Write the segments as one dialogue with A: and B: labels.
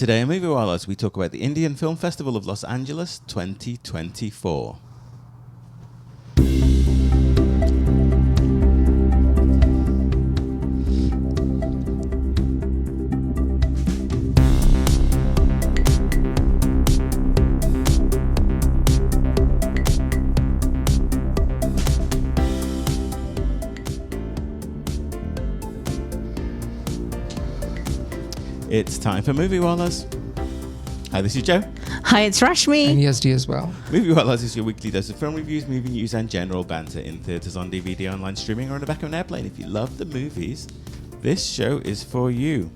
A: Today on Moviewallas, we talk about the Indian Film Festival of Los Angeles 2024. It's time for Moviewallas. Hi, this is Joe.
B: Hi, it's Rashmi.
C: And Yazdi as well.
A: Moviewallas is your weekly dose of film reviews, movie news, and general banter in theatres, on DVD, online streaming, or on the back of an airplane. If you love the movies, this show is for you.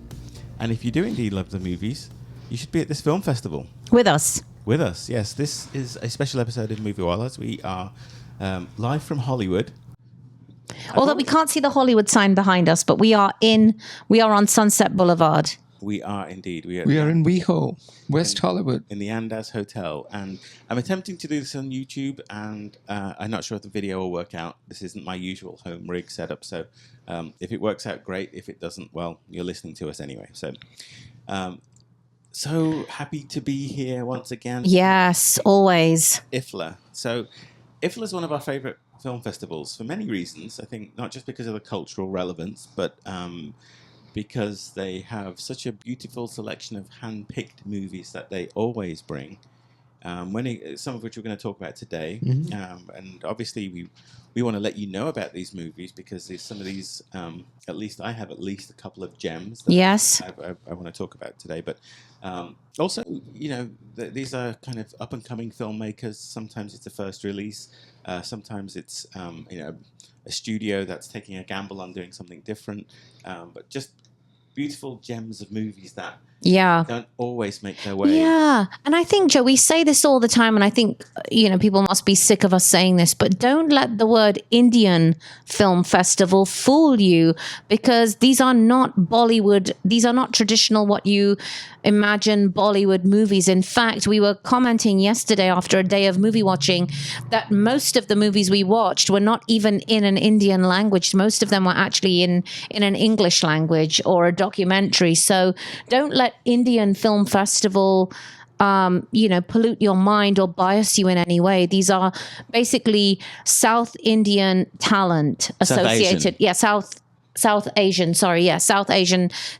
A: And if you do indeed love the movies, you should be at this film festival.
B: With us.
A: With us, yes. This is a special episode of Moviewallas. We are live from Hollywood.
B: Although we can't see the Hollywood sign behind us, but we are on Sunset Boulevard.
A: We are indeed.
C: We are in WeHo, West Hollywood.
A: In the Andaz Hotel. And I'm attempting to do this on YouTube, and I'm not sure if the video will work out. This isn't my usual home rig setup, so if it works out, great. If it doesn't, well, you're listening to us anyway. So happy to be here once again.
B: Yes, always.
A: IFFLA. So IFFLA is one of our favourite film festivals for many reasons. I think not just because of the cultural relevance, but because they have such a beautiful selection of hand-picked movies that they always bring, some of which we're going to talk about today. Mm-hmm. And obviously we want to let you know about these movies because there's some of these, at least I have at least a couple of gems that
B: yes.
A: I want to talk about today. But also, you know, these are kind of up-and-coming filmmakers. Sometimes it's a first release. Sometimes it's, a studio that's taking a gamble on doing something different. But just beautiful gems of movies that don't always make their way.
B: Yeah. And I think, Joe, we say this all the time, and I think, people must be sick of us saying this, but don't let the word Indian Film Festival fool you, because these are not Bollywood, these are not traditional what you imagine Bollywood movies. In fact, we were commenting yesterday after a day of movie watching that most of the movies we watched were not even in an Indian language. Most of them were actually in an English language or a documentary. So don't let Indian Film Festival pollute your mind or bias you in any way. These are basically South Indian talent associated. South Asian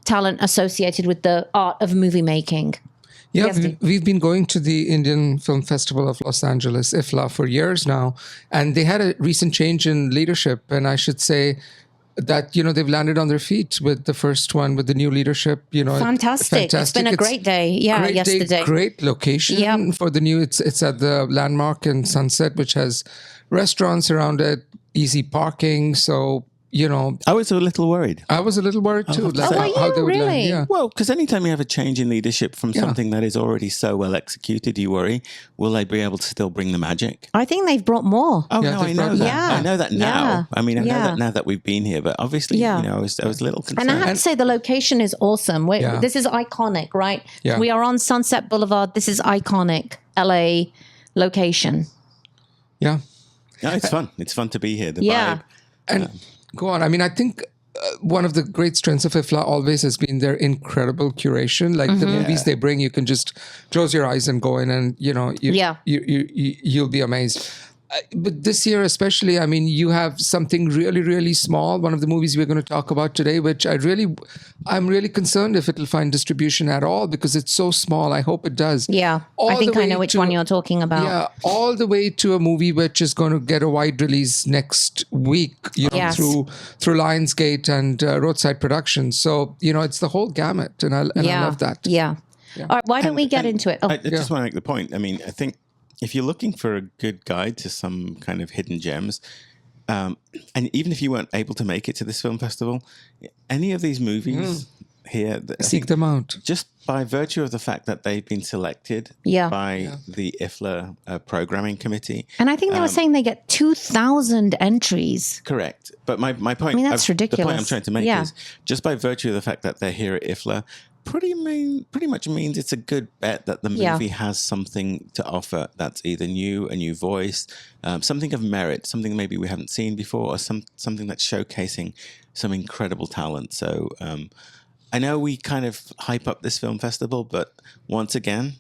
B: talent associated with the art of movie making.
C: Yeah, we've been going to the Indian Film Festival of Los Angeles, IFFLA, for years now, and they had a recent change in leadership, and I should say that, they've landed on their feet with the first one, with the new leadership,
B: Fantastic. It's been a great day. Yeah,
C: great
B: yesterday.
C: Day, great location for the new, it's at the Landmark in Sunset, which has restaurants around it, easy parking. So,
A: I was a little worried.
C: I was a little worried too.
B: How they would
A: really? Well, because anytime you have a change in leadership from something that is already so well executed, you worry, will they be able to still bring the magic?
B: I think they've brought more.
A: Oh, no, I know that.
B: Yeah.
A: I know that now.
B: Yeah.
A: I mean, I know that now that we've been here, but obviously, I was a little concerned.
B: And I have to say, the location is awesome. This is iconic, right? Yeah. We are on Sunset Boulevard. This is iconic LA location.
C: Yeah.
A: No, it's fun. It's fun to be here. The vibe.
C: And go on. I mean, I think one of the great strengths of IFFLA always has been their incredible curation. Like the movies they bring, you can just close your eyes and go in, and you'll be amazed. But this year especially, I mean, you have something really, really small. One of the movies we're going to talk about today, which I'm really concerned if it'll find distribution at all, because it's so small. I hope it does.
B: Yeah, I think I know which one you're talking about.
C: Yeah, all the way to a movie which is going to get a wide release next week, through Lionsgate and Roadside Productions. So, it's the whole gamut, and I love that.
B: Yeah. All right, why don't we get into it?
A: I just want to make the point. I mean, I think if you're looking for a good guide to some kind of hidden gems, and even if you weren't able to make it to this film festival, any of these movies here,
C: seek them out.
A: Just by virtue of the fact that they've been selected by the IFFLA programming committee.
B: And I think they were saying they get 2,000 entries.
A: Correct. But my point,
B: I mean, that's ridiculous.
A: The point I'm trying to make is just by virtue of the fact that they're here at IFFLA, pretty much means it's a good bet that the movie has something to offer that's either new, a new voice, something of merit, something maybe we haven't seen before, or something that's showcasing some incredible talent. So I know we kind of hype up this film festival, but once again,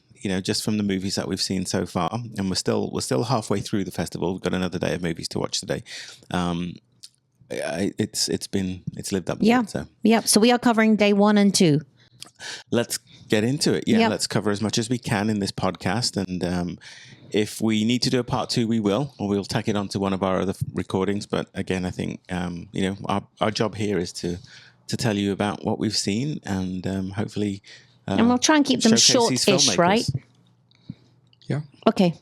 A: just from the movies that we've seen so far, and we're still halfway through the festival. We've got another day of movies to watch today. It's lived up to it. So.
B: Yeah. So we are covering day 1 and 2.
A: Let's get into it. Yeah, let's cover as much as we can in this podcast, and if we need to do a part 2, we will, or we'll tack it onto one of our other recordings. But again, I think our job here is to tell you about what we've seen, and hopefully.
B: And we'll try and keep them short-ish, right?
C: Yeah.
B: Okay.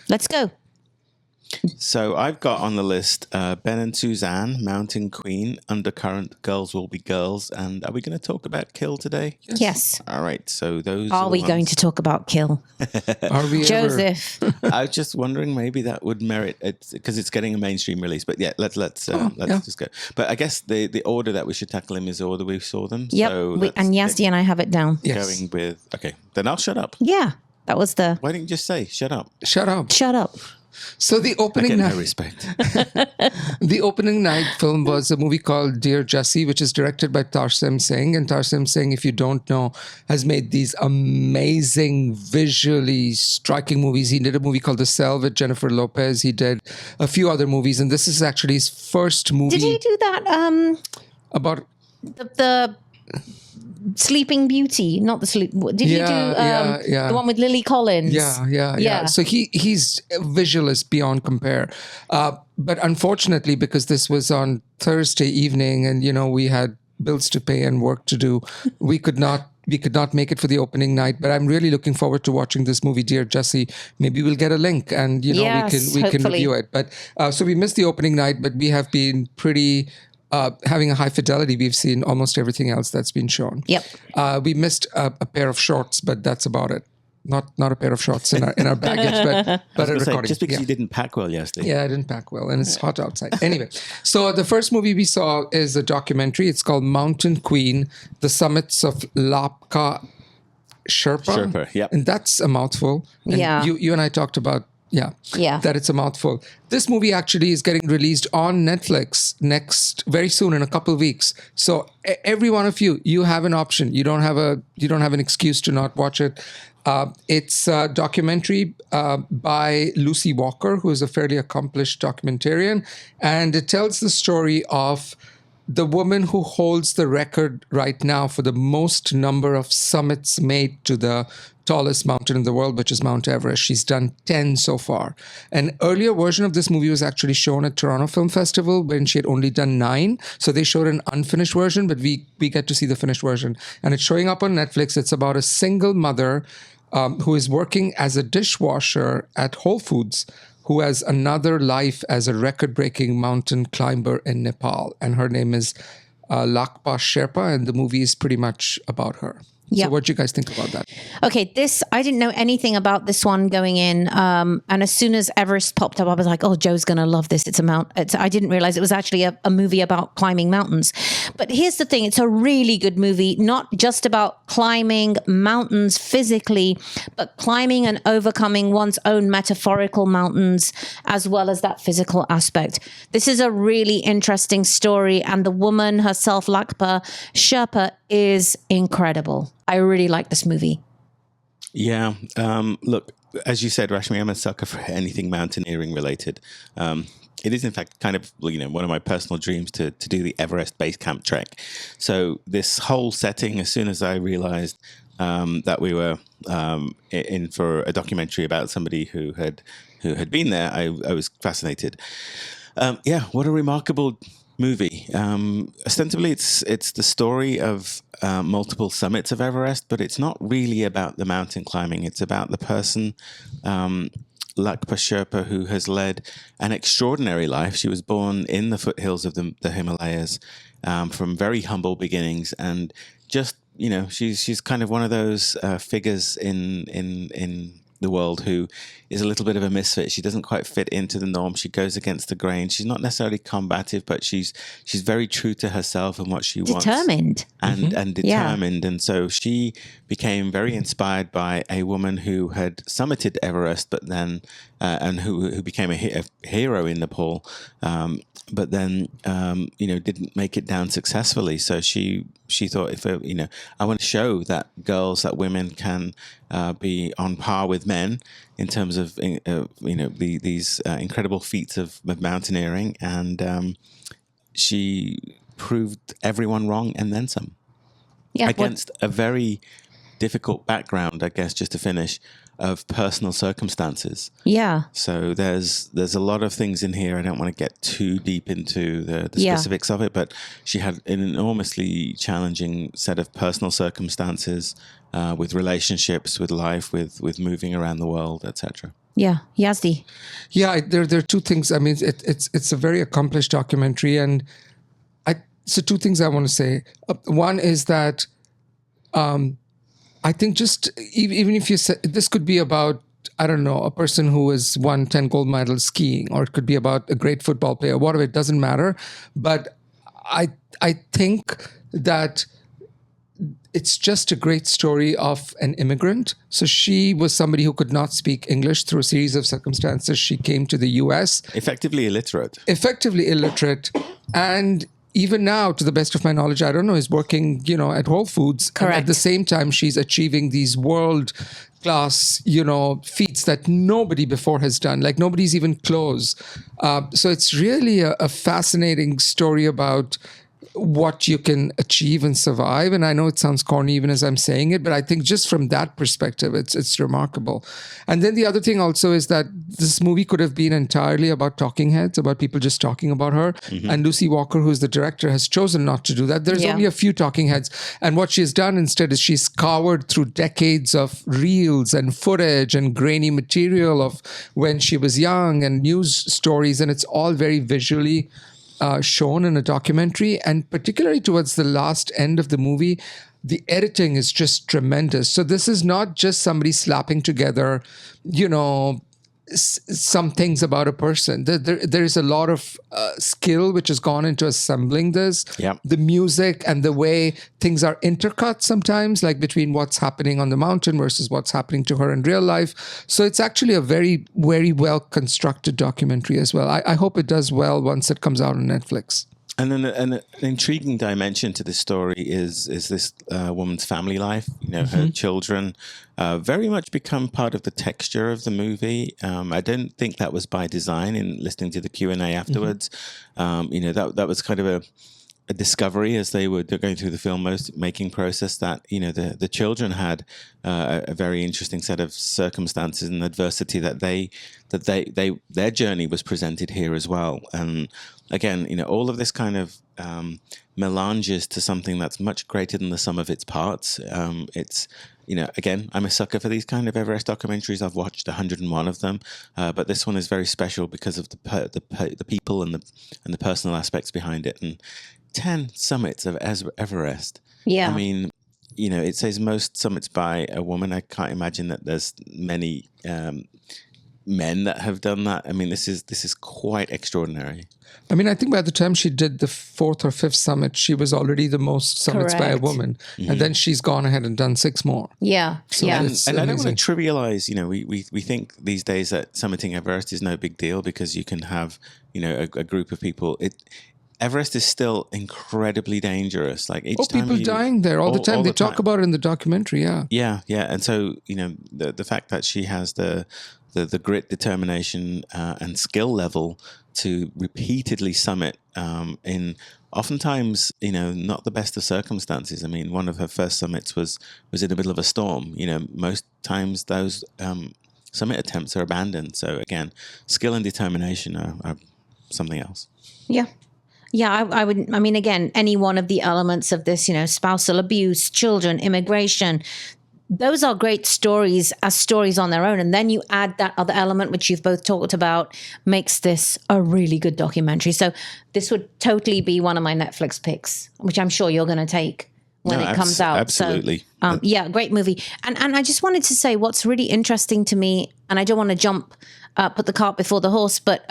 B: Let's go.
A: So I've got on the list Ben and Suzanne, Mountain Queen, Undercurrent, Girls Will Be Girls, and are we going to talk about Kill today?
B: Yes.
A: All right. So those
B: are we going to talk about Kill?
C: Are we
B: Joseph?
A: I was just wondering, maybe that would merit it because it's getting a mainstream release. But yeah, let's just go. But I guess the order that we should tackle them is the order we saw them.
B: Yep.
A: So
B: and Yazdi and I have it down.
C: Yes.
A: Going with then I'll shut up.
B: Yeah, that was the.
A: Why didn't you just say shut up?
C: Shut up.
B: Shut up.
C: So the opening night,
A: no respect.
C: The opening night film was a movie called Dear Jessie, which is directed by Tarsem Singh. And Tarsem Singh, if you don't know, has made these amazing, visually striking movies. He did a movie called The Cell with Jennifer Lopez. He did a few other movies, and this is actually his first movie.
B: Did he do that?
C: About
B: the Sleeping Beauty, not the sleep. Did you do the one with Lily Collins?
C: Yeah. So he's a visualist beyond compare. But unfortunately, because this was on Thursday evening, and we had bills to pay and work to do, we could not make it for the opening night. But I'm really looking forward to watching this movie, Dear Jessie. Maybe we'll get a link, and we can review it. But so we missed the opening night, but we have been pretty. Having a high fidelity, we've seen almost everything else that's been shown.
B: Yep.
C: We missed a pair of shorts, but that's about it. Not a pair of shorts in our baggage, but a recording.
A: Just because you didn't pack well yesterday.
C: Yeah, I didn't pack well, and it's hot outside. Anyway, so the first movie we saw is a documentary. It's called Mountain Queen: The Summits of Lhakpa, Sherpa.
A: Yeah.
C: And that's a mouthful. And you and I talked about. That it's a mouthful. This movie actually is getting released on Netflix very soon, in a couple of weeks. So every one of you have an option. You don't have an excuse to not watch it. It's a documentary by Lucy Walker, who is a fairly accomplished documentarian, and it tells the story of the woman who holds the record right now for the most number of summits made to the tallest mountain in the world, which is Mount Everest. She's done 10 so far. An earlier version of this movie was actually shown at Toronto Film Festival when she had only done 9. So they showed an unfinished version, but we get to see the finished version. And it's showing up on Netflix. It's about a single mother who is working as a dishwasher at Whole Foods, who has another life as a record-breaking mountain climber in Nepal. And her name is Lhakpa Sherpa, and the movie is pretty much about her. So what do you guys think about that?
B: Okay, I didn't know anything about this one going in. And as soon as Everest popped up, I was like, oh, Joe's going to love this. I didn't realize it was actually a movie about climbing mountains. But here's the thing. It's a really good movie, not just about climbing mountains physically, but climbing and overcoming one's own metaphorical mountains, as well as that physical aspect. This is a really interesting story. And the woman herself, Lhakpa Sherpa, is incredible. I really like this movie.
A: Yeah. Look, as you said, Rashmi, I'm a sucker for anything mountaineering related. It is, in fact, kind of one of my personal dreams to do the Everest base camp trek. So this whole setting, as soon as I realized that we were in for a documentary about somebody who had been there, I was fascinated. What a remarkable movie. Ostensibly, it's the story of multiple summits of Everest, but it's not really about the mountain climbing. It's about the person, Lhakpa Sherpa, who has led an extraordinary life. She was born in the foothills of the Himalayas from very humble beginnings, and just she's kind of one of those figures in the world who is a little bit of a misfit. She doesn't quite fit into the norm. She goes against the grain. She's not necessarily combative, but she's very true to herself and what she wants.
B: Determined.
A: And determined. Yeah. And so she became very inspired by a woman who had summited Everest, but then and who became a hero in Nepal. but then didn't make it down successfully. So she thought, if I want to show that women can be on par with men in terms of these incredible feats of mountaineering, and she proved everyone wrong and then some.
B: Yeah,
A: against a very difficult background, I guess, just to finish, of personal circumstances.
B: Yeah.
A: So there's a lot of things in here. I don't want to get too deep into the specifics of it, but she had an enormously challenging set of personal circumstances with relationships, with life, with moving around the world, etc.
B: Yeah, Yazdi.
C: Yeah, there are two things. I mean, it's a very accomplished documentary, and so two things I want to say. One is that I think just even if you say this could be about, I don't know, a person who has won 10 gold medals skiing, or it could be about a great football player, whatever, it doesn't matter. But I think that it's just a great story of an immigrant. So she was somebody who could not speak English. Through a series of circumstances, she came to the US.
A: Effectively illiterate.
C: And even now, to the best of my knowledge, I don't know, is working, at Whole Foods.
B: Correct.
C: And at the same time, she's achieving these world-class, feats that nobody before has done. Like, nobody's even close. So it's really a fascinating story about what you can achieve and survive. And I know it sounds corny even as I'm saying it, but I think just from that perspective, it's remarkable. And then the other thing also is that this movie could have been entirely about talking heads, about people just talking about her. Mm-hmm. And Lucy Walker, who's the director, has chosen not to do that. There's only a few talking heads. And what she's done instead is she's scoured through decades of reels and footage and grainy material of when she was young and news stories. And it's all very visually shown in a documentary, and particularly towards the last end of the movie, the editing is just tremendous. So this is not just somebody slapping together, some things about a person. There is a lot of skill which has gone into assembling this.
A: Yep.
C: The music and the way things are intercut sometimes, like between what's happening on the mountain versus what's happening to her in real life. So it's actually a very, very well constructed documentary as well. I hope it does well once it comes out on Netflix.
A: And then an intriguing dimension to this story is this woman's family life. Her children very much become part of the texture of the movie. I don't think that was by design. In listening to the Q&A afterwards, that was kind of a discovery as they were going through the filmmaking process, that the children had a very interesting set of circumstances and adversity that their journey was presented here as well. And again, all of this kind of melanges to something that's much greater than the sum of its parts. It's again, I'm a sucker for these kind of Everest documentaries. I've watched 101 of them, but this one is very special because of the people and the personal aspects behind it. And 10 summits of Everest. Yeah. I mean, it says most summits by a woman. I can't imagine that there's many men that have done that. I mean, this is quite extraordinary.
C: I mean, I think by the time she did the 4th or 5th summit, she was already the most summits by a woman. Mm-hmm. And then she's gone ahead and done 6 more.
B: Yeah.
A: So and I don't want to trivialize, we think these days that summiting Everest is no big deal because you can have, a group of people. Everest is still incredibly dangerous. Like each time
C: people dying there all the time. They talk about it in the documentary.
A: Yeah. And so the fact that she has the grit, determination, and skill level to repeatedly summit in oftentimes not the best of circumstances. I mean, one of her first summits was in the middle of a storm. Most times those summit attempts are abandoned. So again, skill and determination are something else.
B: Yeah. Yeah, I would. I mean, again, any one of the elements of this, spousal abuse, children, immigration, those are great stories as stories on their own. And then you add that other element, which you've both talked about, makes this a really good documentary. So this would totally be one of my Netflix picks, which I'm sure you're going to take when it comes out.
A: Absolutely.
B: So, yeah, great movie. And I just wanted to say what's really interesting to me, and I don't want to put the cart before the horse, but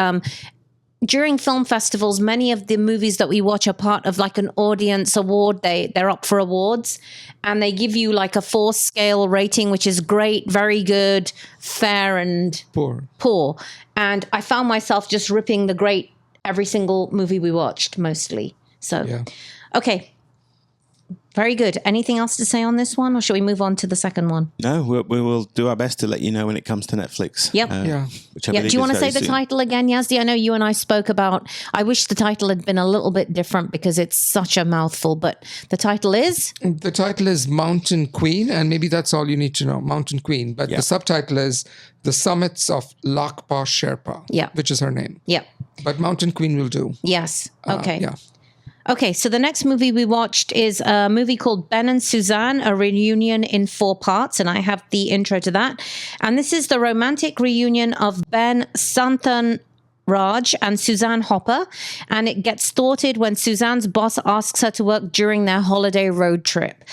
B: during film festivals, many of the movies that we watch are part of like an audience award. They're up for awards, and they give you like a 4-scale rating, which is great, very good, fair, and poor. And I found myself just ripping the great every single movie we watched, mostly. So, okay. Very good. Anything else to say on this one, or shall we move on to the second one?
A: No, we will do our best to let you know when it comes to Netflix.
B: Yep.
A: Which I believe
B: do you want to
A: is
B: say
A: very
B: the
A: soon.
B: title again, Yazdi? I know you and I spoke about, I wish the title had been a little bit different because it's such a mouthful, but the title is?
C: The title is Mountain Queen, and maybe that's all you need to know, Mountain Queen. But the subtitle is The Summits of Lhakpa Sherpa, which is her name.
B: Yeah.
C: But Mountain Queen will do.
B: Yes. Okay.
C: Yeah.
B: Okay, so the next movie we watched is a movie called Ben and Suzanne, a reunion in 4 parts, and I have the intro to that. And this is the romantic reunion of Ben Santhan Raj and Suzanne Hopper, and it gets thwarted when Suzanne's boss asks her to work during their holiday road trip.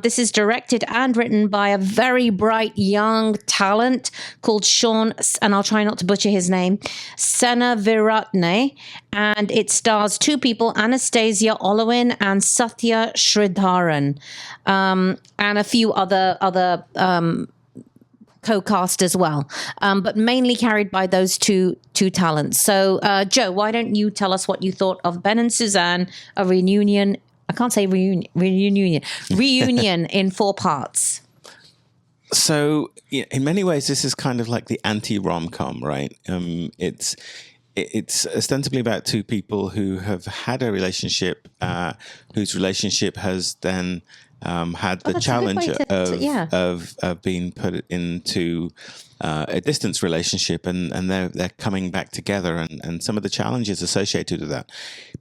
B: This is directed and written by a very bright young talent called Sean, and I'll try not to butcher his name, Senaviratne, and it stars 2 people, Anastasia Olowin and Satya Sridharan, and a few other co-cast as well, but mainly carried by those two talents. So, Joe, why don't you tell us what you thought of Ben and Suzanne, a reunion? I can't say reunion in 4 parts.
A: So, in many ways, this is kind of like the anti-rom-com, right? It's ostensibly about 2 people who have had a relationship, whose relationship has then had the challenge of being put into a distance relationship, and they're coming back together, and some of the challenges associated with that.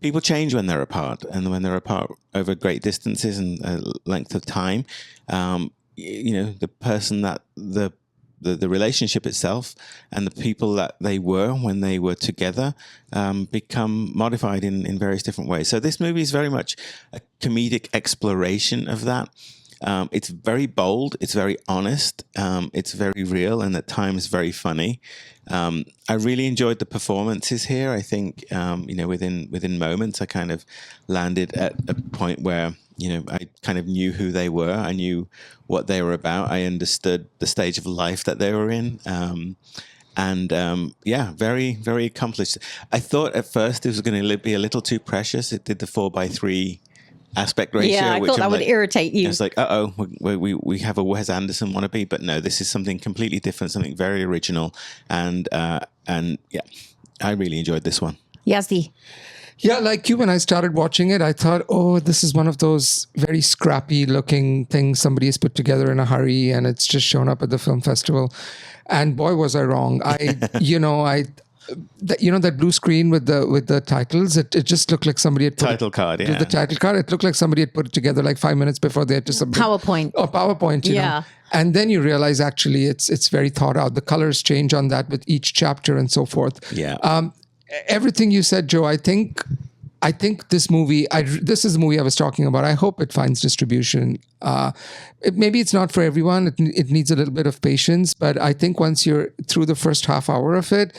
A: People change when they're apart, and when they're apart over great distances and length of time, the person that the relationship itself and the people that they were when they were together become modified in various different ways. So this movie is very much a comedic exploration of that. It's very bold. It's very honest. It's very real, and at times very funny. I really enjoyed the performances here. I think within moments, I kind of landed at a point where I kind of knew who they were. I knew what they were about. I understood the stage of life that they were in. Very, very accomplished. I thought at first it was going to be a little too precious. It did the 4:3 aspect ratio.
B: Yeah, I thought that would irritate you.
A: It's like, we have a Wes Anderson wannabe, but no, this is something completely different, something very original, and I really enjoyed this one.
B: Yazdi.
C: Yeah, like you, when I started watching it, I thought, this is one of those very scrappy looking things somebody has put together in a hurry, and it's just shown up at the film festival. And boy, was I wrong. That blue screen with the titles, it just looked like somebody had put
A: title card. Yeah,
C: the title card. It looked like somebody had put it together like 5 minutes before they had to submit. PowerPoint. You know. And then you realize actually it's very thought out. The colors change on that with each chapter and so forth.
A: Yeah.
C: Everything you said, Joe, I think this movie, this is the movie I was talking about. I hope it finds distribution. Maybe it's not for everyone. It needs a little bit of patience. But I think once you're through the first half hour of it,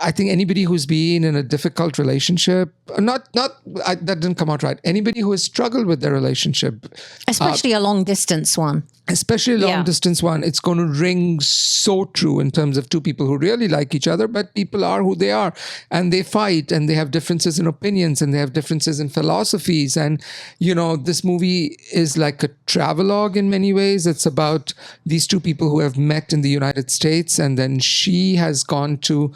C: I think anybody who's been in a difficult relationship, that didn't come out right. Anybody who has struggled with their relationship.
B: Especially a long distance one.
C: Especially a long distance one, it's going to ring so true in terms of 2 people who really like each other, but people are who they are, and they fight, and they have differences in opinions, and they have differences in philosophies. And, this movie is like a travelogue in many ways. It's about these 2 people who have met in the United States, and then she has gone to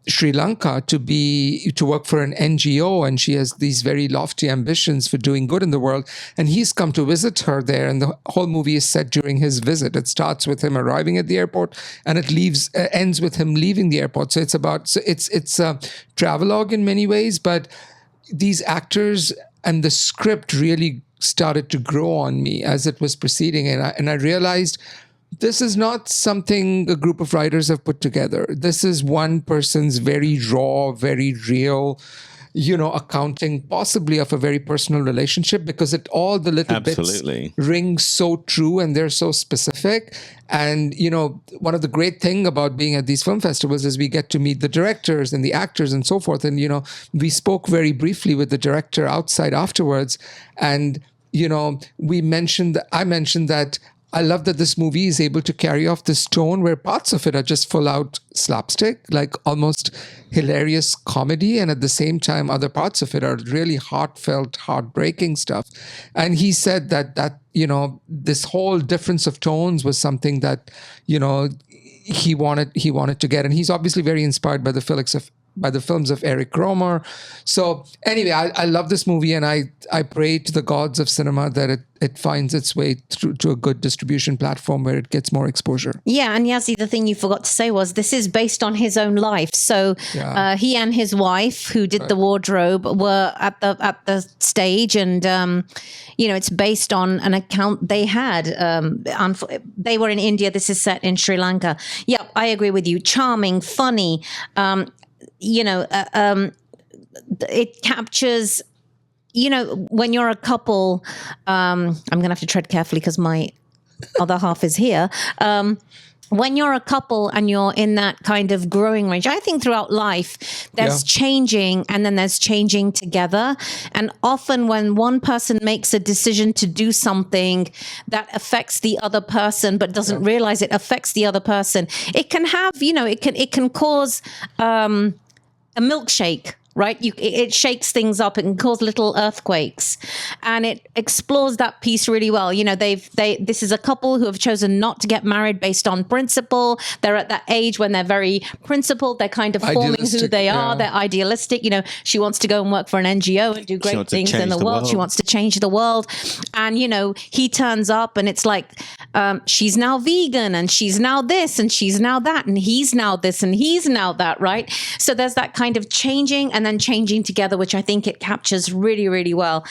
C: Sri Lanka to work for an NGO, and she has these very lofty ambitions for doing good in the world. And he's come to visit her there, and the whole movie is set during his visit. It starts with him arriving at the airport, and it ends with him leaving the airport. So it's a travelogue in many ways, but these actors and the script really started to grow on me as it was proceeding, and I realized this is not something a group of writers have put together. This is one person's very raw, very real, accounting possibly of a very personal relationship, because all the little bits ring so true, and they're so specific. And, one of the great things about being at these film festivals is we get to meet the directors and the actors and so forth. And, we spoke very briefly with the director outside afterwards. And, I mentioned that I love that this movie is able to carry off this tone where parts of it are just full out slapstick, like almost hilarious comedy. And at the same time, other parts of it are really heartfelt, heartbreaking stuff. And he said that, you know, this whole difference of tones was something that, you know, he wanted to get. And he's obviously very inspired by the films of Eric Rohmer. So anyway, I love this movie, and I pray to the gods of cinema that it finds its way through to a good distribution platform where it gets more exposure.
B: Yeah, and Yazdi, the thing you forgot to say was this is based on his own life. So he and his wife, who did the wardrobe, were at the stage, and you know, it's based on an account they had. They were in India. This is set in Sri Lanka. Yeah, I agree with you. Charming, funny. You know, it captures, you know, when you're a couple, I'm going to have to tread carefully because my other half is here. When you're a couple and you're in that kind of growing range, I think throughout life, there's changing and then there's changing together. And often when one person makes a decision to do something that affects the other person, but doesn't realize it affects the other person, it can have, you know, it can cause a milkshake. Right? It shakes things up. It can cause little earthquakes, and it explores that piece really well. You know, this is a couple who have chosen not to get married based on principle. They're at that age when they're very principled. They're kind of forming who they are. They're idealistic. You know, she wants to go and work for an NGO and do great things in the world. She wants to change the world. And, you know, he turns up and it's like, she's now vegan and she's now this and she's now that and he's now this and he's now that, right? So there's that kind of changing and then changing together, which I think it captures really, really well.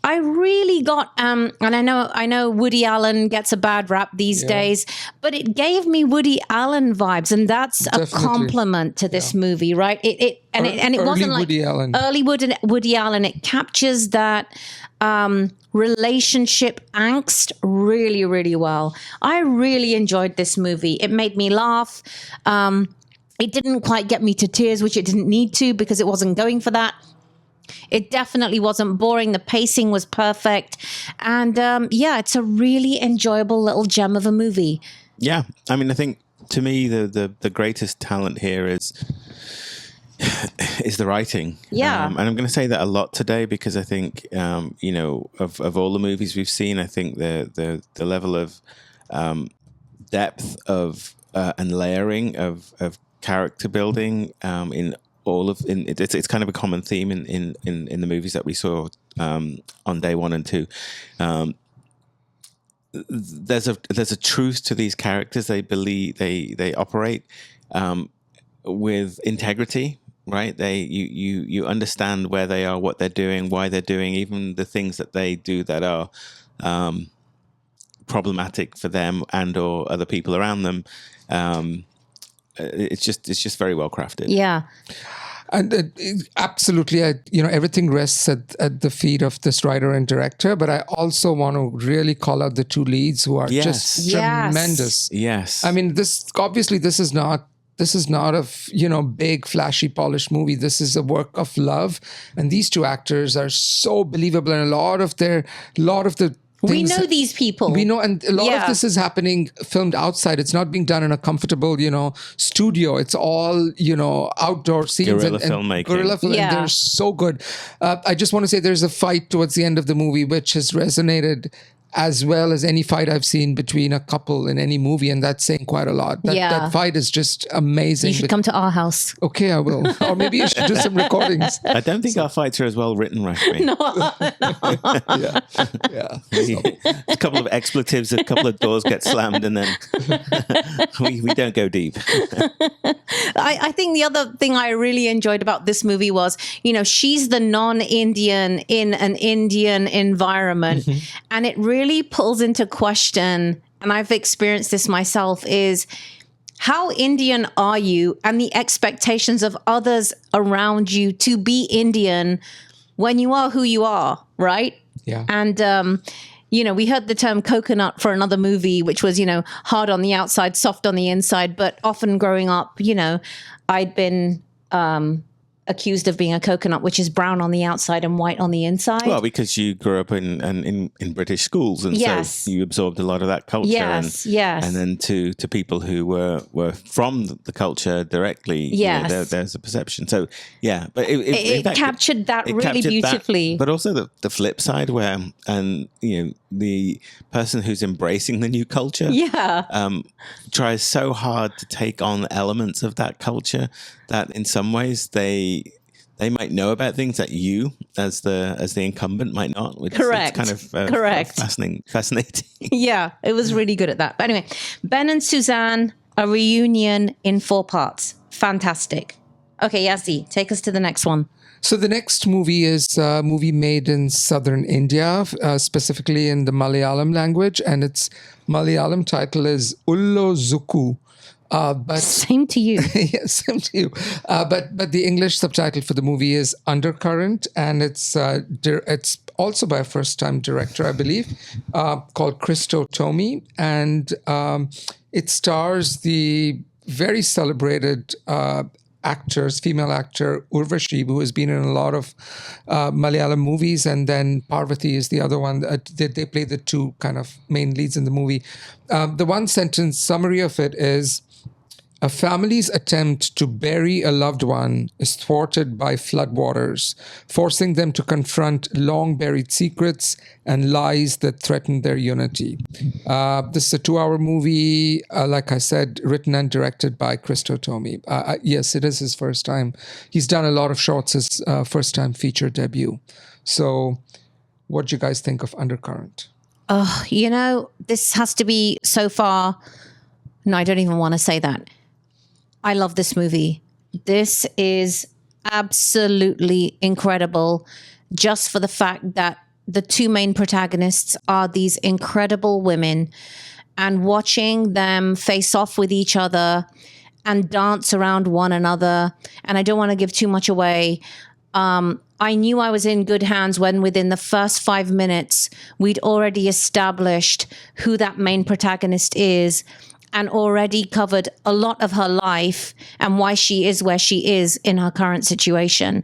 B: I really got, and I know Woody Allen gets a bad rap these days, but it gave me Woody Allen vibes, and that's a compliment to this movie, right? It wasn't like early Woody Allen. It captures that relationship angst really, really well. I really enjoyed this movie. It made me laugh. It didn't quite get me to tears, which it didn't need to because it wasn't going for that. It definitely wasn't boring. The pacing was perfect. And it's a really enjoyable little gem of a movie. Yeah.
A: I mean, I think to me, the greatest talent here is the writing.
B: Yeah.
A: And I'm going to say that a lot today because I think, you know, of all the movies we've seen, I think the level of depth of and layering of character building it's kind of a common theme in the movies that we saw on day 1 and 2. There's a truth to these characters. They believe they operate with integrity, right? You understand where they are, what they're doing, why they're doing, even the things that they do that are problematic for them and or other people around them. It's just very well crafted.
B: Yeah.
C: And absolutely, everything rests at the feet of this writer and director. But I also want to really call out the two leads who are just tremendous.
A: Yes.
C: I mean, this is not a big, flashy, polished movie. This is a work of love, and these two actors are so believable. And a lot of the
B: we know these people.
C: We know, and a lot of this is filmed outside. It's not being done in a comfortable, studio. It's all, outdoor scenes.
A: Guerrilla filmmaking.
C: And they're so good. I just want to say there's a fight towards the end of the movie which has resonated as well as any fight I've seen between a couple in any movie, and that's saying quite a lot. That fight is just amazing.
B: You should come to our house.
C: Okay, I will. Or maybe you should do some recordings.
A: I don't think our fights are as well written, Rashmi.
B: No.
A: A couple of expletives, a couple of doors get slammed, and then we don't go deep.
B: I think the other thing I really enjoyed about this movie was, she's the non-Indian in an Indian environment, and it really pulls into question, and I've experienced this myself, is how Indian are you and the expectations of others around you to be Indian when you are who you are, right?
C: Yeah.
B: And, we heard the term coconut for another movie, which was, hard on the outside, soft on the inside. But often growing up, I'd been accused of being a coconut, which is brown on the outside and white on the inside.
A: Well, because you grew up in British schools, and so you absorbed a lot of that culture.
B: Yes,
A: and then to people who were from the culture directly, there's a perception. So but
B: it captured that really beautifully.
A: But also the flip side, where the person who's embracing the new culture, tries so hard to take on elements of that culture that in some ways they might know about things that you as the incumbent might not, which is kind of fascinating.
B: Yeah, it was really good at that. But anyway, Ben and Suzanne, a reunion in 4 parts. Fantastic. Okay, Yazdi, take us to the next one.
C: So the next movie is a movie made in southern India, specifically in the Malayalam language, and its Malayalam title is Ullozhukku. But
B: same to you.
C: Yes, same to you. But the English subtitle for the movie is Undercurrent, and it's also by a first-time director, I believe, called Christo Tomi, and it stars the very celebrated female actor Urvashi, who has been in a lot of Malayalam movies, and then Parvati is the other one. They play the 2 kind of main leads in the movie. The one-sentence summary of it is: a family's attempt to bury a loved one is thwarted by floodwaters, forcing them to confront long-buried secrets and lies that threaten their unity. This is a 2-hour movie, like I said, written and directed by Christo Tomi. Yes, it is his first time. He's done a lot of shorts, his first-time feature debut. So what do you guys think of Undercurrent?
B: This has to be so far... No, I don't even want to say that. I love this movie. This is absolutely incredible, just for the fact that the 2 main protagonists are these incredible women, and watching them face off with each other and dance around one another. And I don't want to give too much away. I knew I was in good hands when within the first 5 minutes, we'd already established who that main protagonist is, and already covered a lot of her life and why she is where she is in her current situation.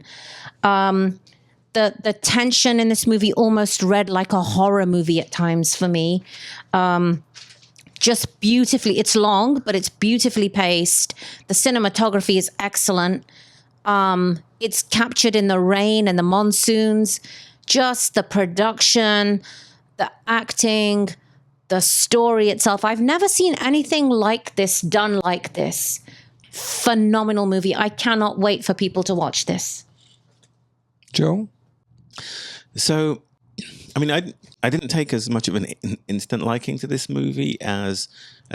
B: The tension in this movie almost read like a horror movie at times for me. Just beautifully, it's long, but it's beautifully paced. The cinematography is excellent. It's captured in the rain and the monsoons. Just the production, the acting, the story itself. I've never seen anything like this, done like this. Phenomenal movie. I cannot wait for people to watch this.
C: Joe?
A: So, I mean, I didn't take as much of an instant liking to this movie as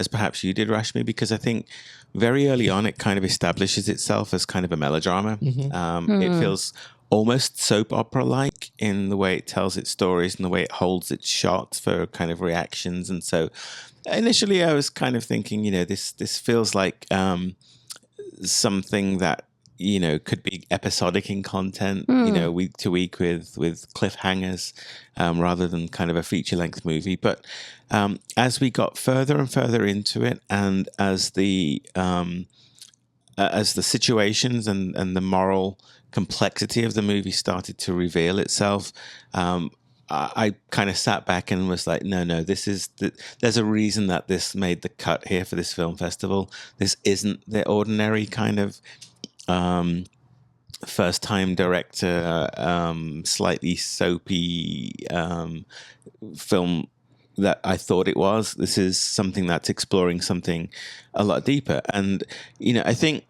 A: perhaps you did, Rashmi, because I think very early on it kind of establishes itself as kind of a melodrama. It feels almost soap opera-like in the way it tells its stories and the way it holds its shots for kind of reactions. And so initially I was kind of thinking, this feels like something that, could be episodic in content, week to week with cliffhangers, rather than kind of a feature-length movie. But as we got further and further into it, and as the situations and the moral complexity of the movie started to reveal itself, I kind of sat back and was like, no, there's a reason that this made the cut here for this film festival. This isn't the ordinary kind of first-time director, slightly soapy film that I thought it was. This is something that's exploring something a lot deeper. And, I think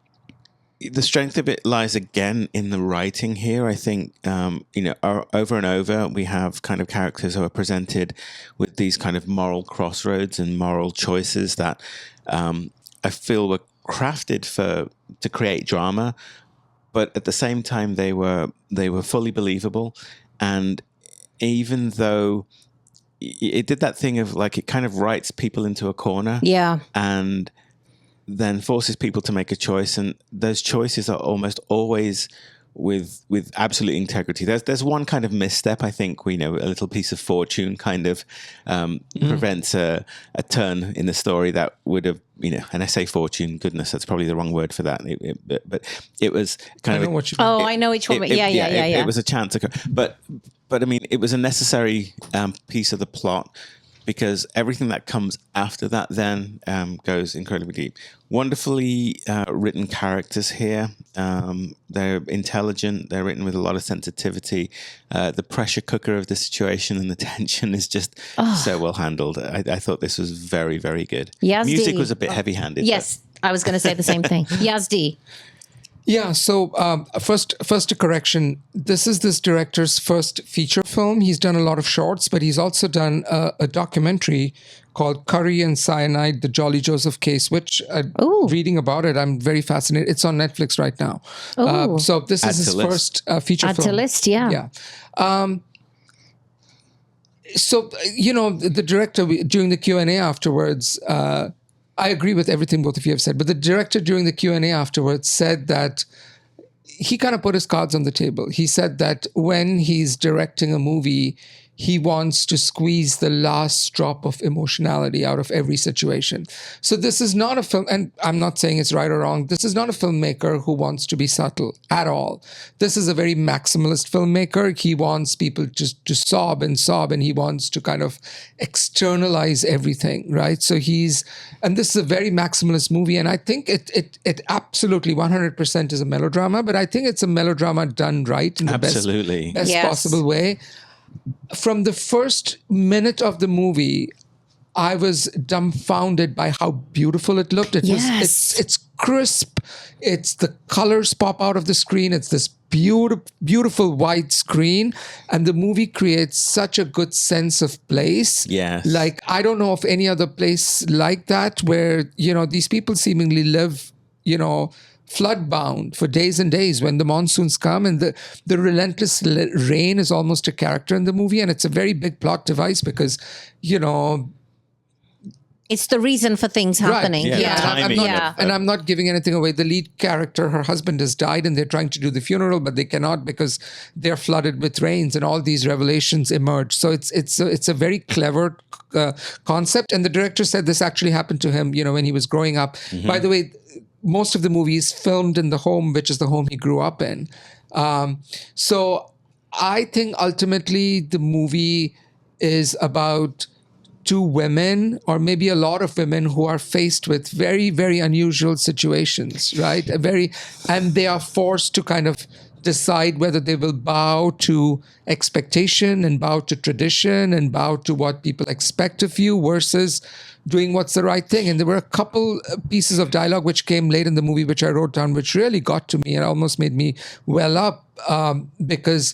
A: the strength of it lies again in the writing here. I think, over and over, we have kind of characters who are presented with these kind of moral crossroads and moral choices that I feel were crafted to create drama, but at the same time they were fully believable. And even though it did that thing of like, it kind of writes people into a corner, and then forces people to make a choice, and those choices are almost always with absolute integrity. There's one kind of misstep, I think. A little piece of fortune kind of prevents a turn in the story that would have, and I say fortune, goodness, that's probably the wrong word for that. But it was kind of.
B: I know which one. Yeah.
A: It was a chance, but I mean, it was a necessary piece of the plot, because everything that comes after that then goes incredibly deep. Wonderfully written characters here. They're intelligent. They're written with a lot of sensitivity. The pressure cooker of the situation and the tension is just so well handled. I thought this was very, very good.
B: Yazdi.
A: Music was a bit heavy-handed.
B: Yes, I was going to say the same thing. Yazdi.
C: Yeah, so first a correction. This is this director's first feature film. He's done a lot of shorts, but he's also done a documentary called Curry and Cyanide, The Jolly Joseph Case, which reading about it, I'm very fascinated. It's on Netflix right now. So this is his first feature film.
B: Add to list, yeah.
C: Yeah. So, the director, during the Q&A afterwards, I agree with everything both of you have said, but the director during the Q&A afterwards said that he kind of put his cards on the table. He said that when he's directing a movie, he wants to squeeze the last drop of emotionality out of every situation. So this is not a film, and I'm not saying it's right or wrong, this is not a filmmaker who wants to be subtle at all. This is a very maximalist filmmaker. He wants people just to sob, and he wants to kind of externalize everything, right? So and this is a very maximalist movie, and I think it absolutely 100% is a melodrama, but I think it's a melodrama done right in the best possible way. From the first minute of the movie, I was dumbfounded by how beautiful it looked. It's crisp. It's the colors pop out of the screen. It's this beautiful wide screen, and the movie creates such a good sense of place.
A: Yes.
C: Like, I don't know of any other place like that where, these people seemingly live, flood-bound for days and days when the monsoons come, and the relentless rain is almost a character in the movie, and it's a very big plot device because,
B: it's the reason for things happening.
C: Right.
B: Yeah.
C: And I'm not giving anything away. The lead character, her husband has died, and they're trying to do the funeral, but they cannot because they're flooded with rains, and all these revelations emerge. So it's a very clever concept. And the director said this actually happened to him, when he was growing up. Mm-hmm. By the way, most of the movie is filmed in the home, which is the home he grew up in. So I think ultimately the movie is about two women, or maybe a lot of women, who are faced with very, very unusual situations, right? And they are forced to kind of decide whether they will bow to expectation and bow to tradition and bow to what people expect of you versus doing what's the right thing. And there were a couple pieces of dialogue which came late in the movie, which I wrote down, which really got to me and almost made me well up because,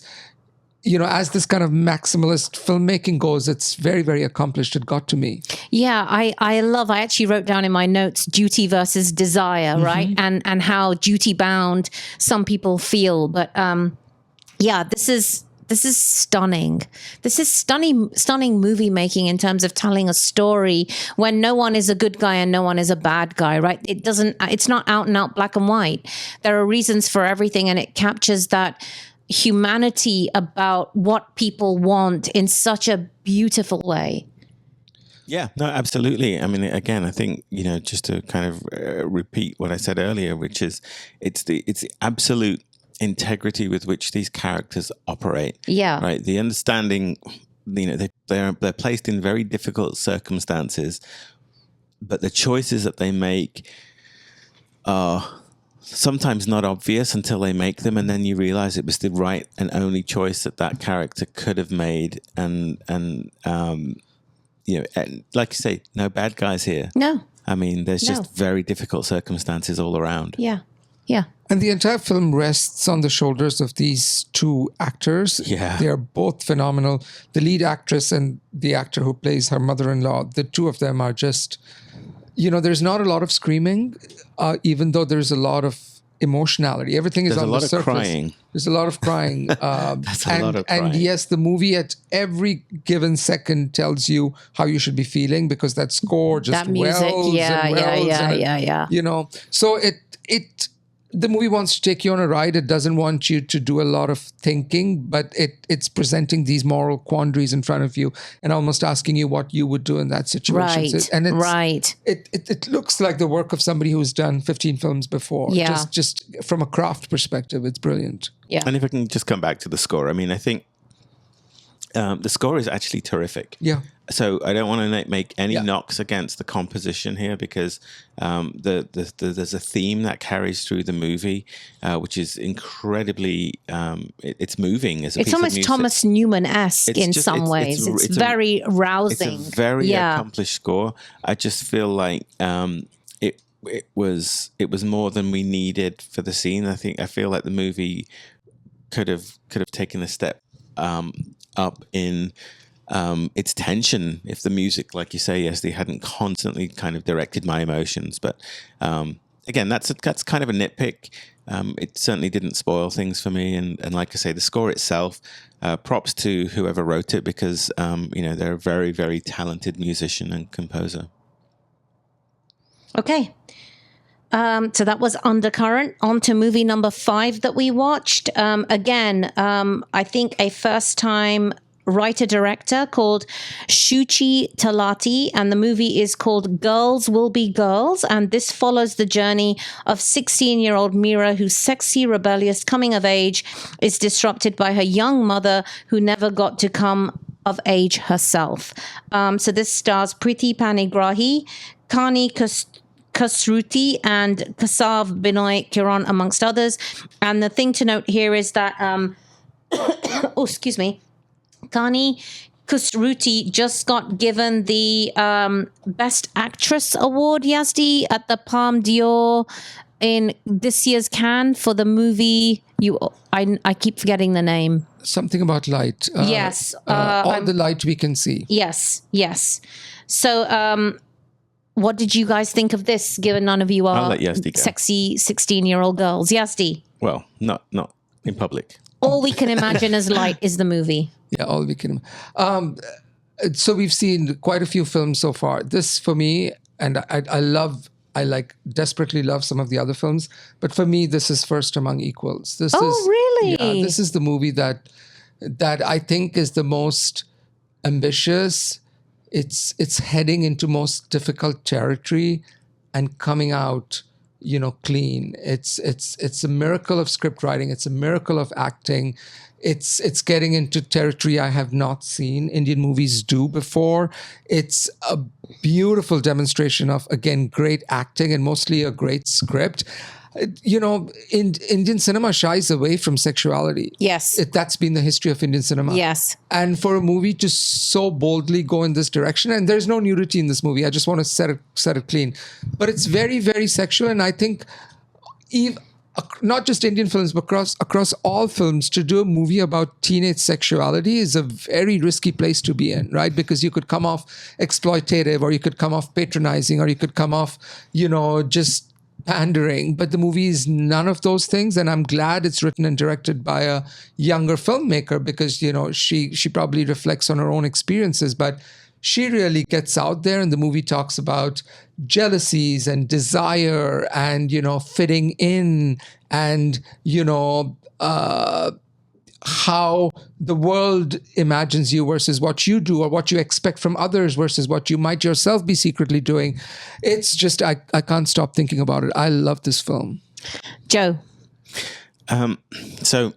C: as this kind of maximalist filmmaking goes, it's very, very accomplished. It got to me.
B: Yeah, I actually wrote down in my notes, duty versus desire, mm-hmm. right? And how duty bound some people feel. But this is stunning. This is stunning movie making in terms of telling a story when no one is a good guy and no one is a bad guy, right? It's not out and out black and white. There are reasons for everything, and it captures that humanity about what people want in such a beautiful way.
A: Yeah, no, absolutely. I mean, again, I think, just to kind of repeat what I said earlier, which is it's the absolute integrity with which these characters operate.
B: Yeah.
A: Right. The understanding, they're placed in very difficult circumstances, but the choices that they make are sometimes not obvious until they make them, and then you realize it was the right and only choice that character could have made. And like you say, no bad guys here.
B: No.
A: I mean, there's just very difficult circumstances all around.
B: Yeah. Yeah.
C: And the entire film rests on the shoulders of these two actors.
A: Yeah.
C: They are both phenomenal. The lead actress and the actor who plays her mother-in-law, the two of them are just, there's not a lot of screaming, even though there's a lot of emotionality. Everything is on the surface. There's a lot of crying.
A: That's a lot of crying.
C: And yes, the movie at every given second tells you how you should be feeling because that score just
B: that music,
C: wells
B: yeah.
C: So the movie wants to take you on a ride. It doesn't want you to do a lot of thinking, but it's presenting these moral quandaries in front of you and almost asking you what you would do in that situation.
B: Right.
C: And
B: right.
C: It looks like the work of somebody who's done 15 films before.
B: Yeah.
C: Just from a craft perspective, it's brilliant.
B: Yeah.
A: And if I can just come back to the score, I mean, I think the score is actually terrific.
C: Yeah.
A: So I don't want to make any knocks against the composition here, because there's a theme that carries through the movie, which is incredibly it's moving as a piece
B: It's almost
A: of music.
B: Thomas Newman-esque in some ways. It's very rousing.
A: It's a very accomplished score. I just feel like it was more than we needed for the scene. I feel like the movie could have taken a step up in its tension if the music, like you say, Yazdi, hadn't constantly kind of directed my emotions. But again, that's kind of a nitpick. It certainly didn't spoil things for me. And like I say, the score itself, props to whoever wrote it, because they're a very, very talented musician and composer.
B: Okay. So that was Undercurrent. On to movie number 5 that we watched. Again, I think a first-time writer-director called Shuchi Talati, and the movie is called Girls Will Be Girls, and this follows the journey of 16-year-old Mira, whose sexy, rebellious coming of age is disrupted by her young mother, who never got to come of age herself. So this stars Priti Panigrahi, Kani Kasruti, and Kasav Binoy Kiran, amongst others. And the thing to note here is that, Kani Kasruti just got given the Best Actress Award, Yazdi, at the Palme d'Or in this year's Cannes for the movie. I keep forgetting the name.
C: Something about light.
B: Yes.
C: All the light we can see.
B: Yes. So, what did you guys think of this, given none of you are sexy 16-year-old girls? Yazdi?
A: Well, not in public.
B: All we can imagine as light is the movie.
C: Yeah, all we can. So we've seen quite a few films so far. This, for me, and I desperately love some of the other films, but for me, this is first among equals.
B: Really?
C: Yeah, this is the movie that I think is the most ambitious. It's heading into most difficult territory and coming out, clean. It's a miracle of script writing. It's a miracle of acting. It's getting into territory I have not seen Indian movies do before. It's a beautiful demonstration of, again, great acting and mostly a great script. Indian cinema shies away from sexuality.
B: Yes.
C: That's been the history of Indian cinema.
B: Yes.
C: And for a movie to so boldly go in this direction, and there's no nudity in this movie, I just want to set it clean. But it's very, very sexual, and I think not just Indian films, but across all films, to do a movie about teenage sexuality is a very risky place to be in, right? Because you could come off exploitative, or you could come off patronizing, or you could come off, just pandering. But the movie is none of those things, and I'm glad it's written and directed by a younger filmmaker, because she probably reflects on her own experiences, but she really gets out there, and the movie talks about jealousies and desire and fitting in, and how the world imagines you versus what you do, or what you expect from others versus what you might yourself be secretly doing. It's just, I can't stop thinking about it. I love this film.
B: Joe?
A: So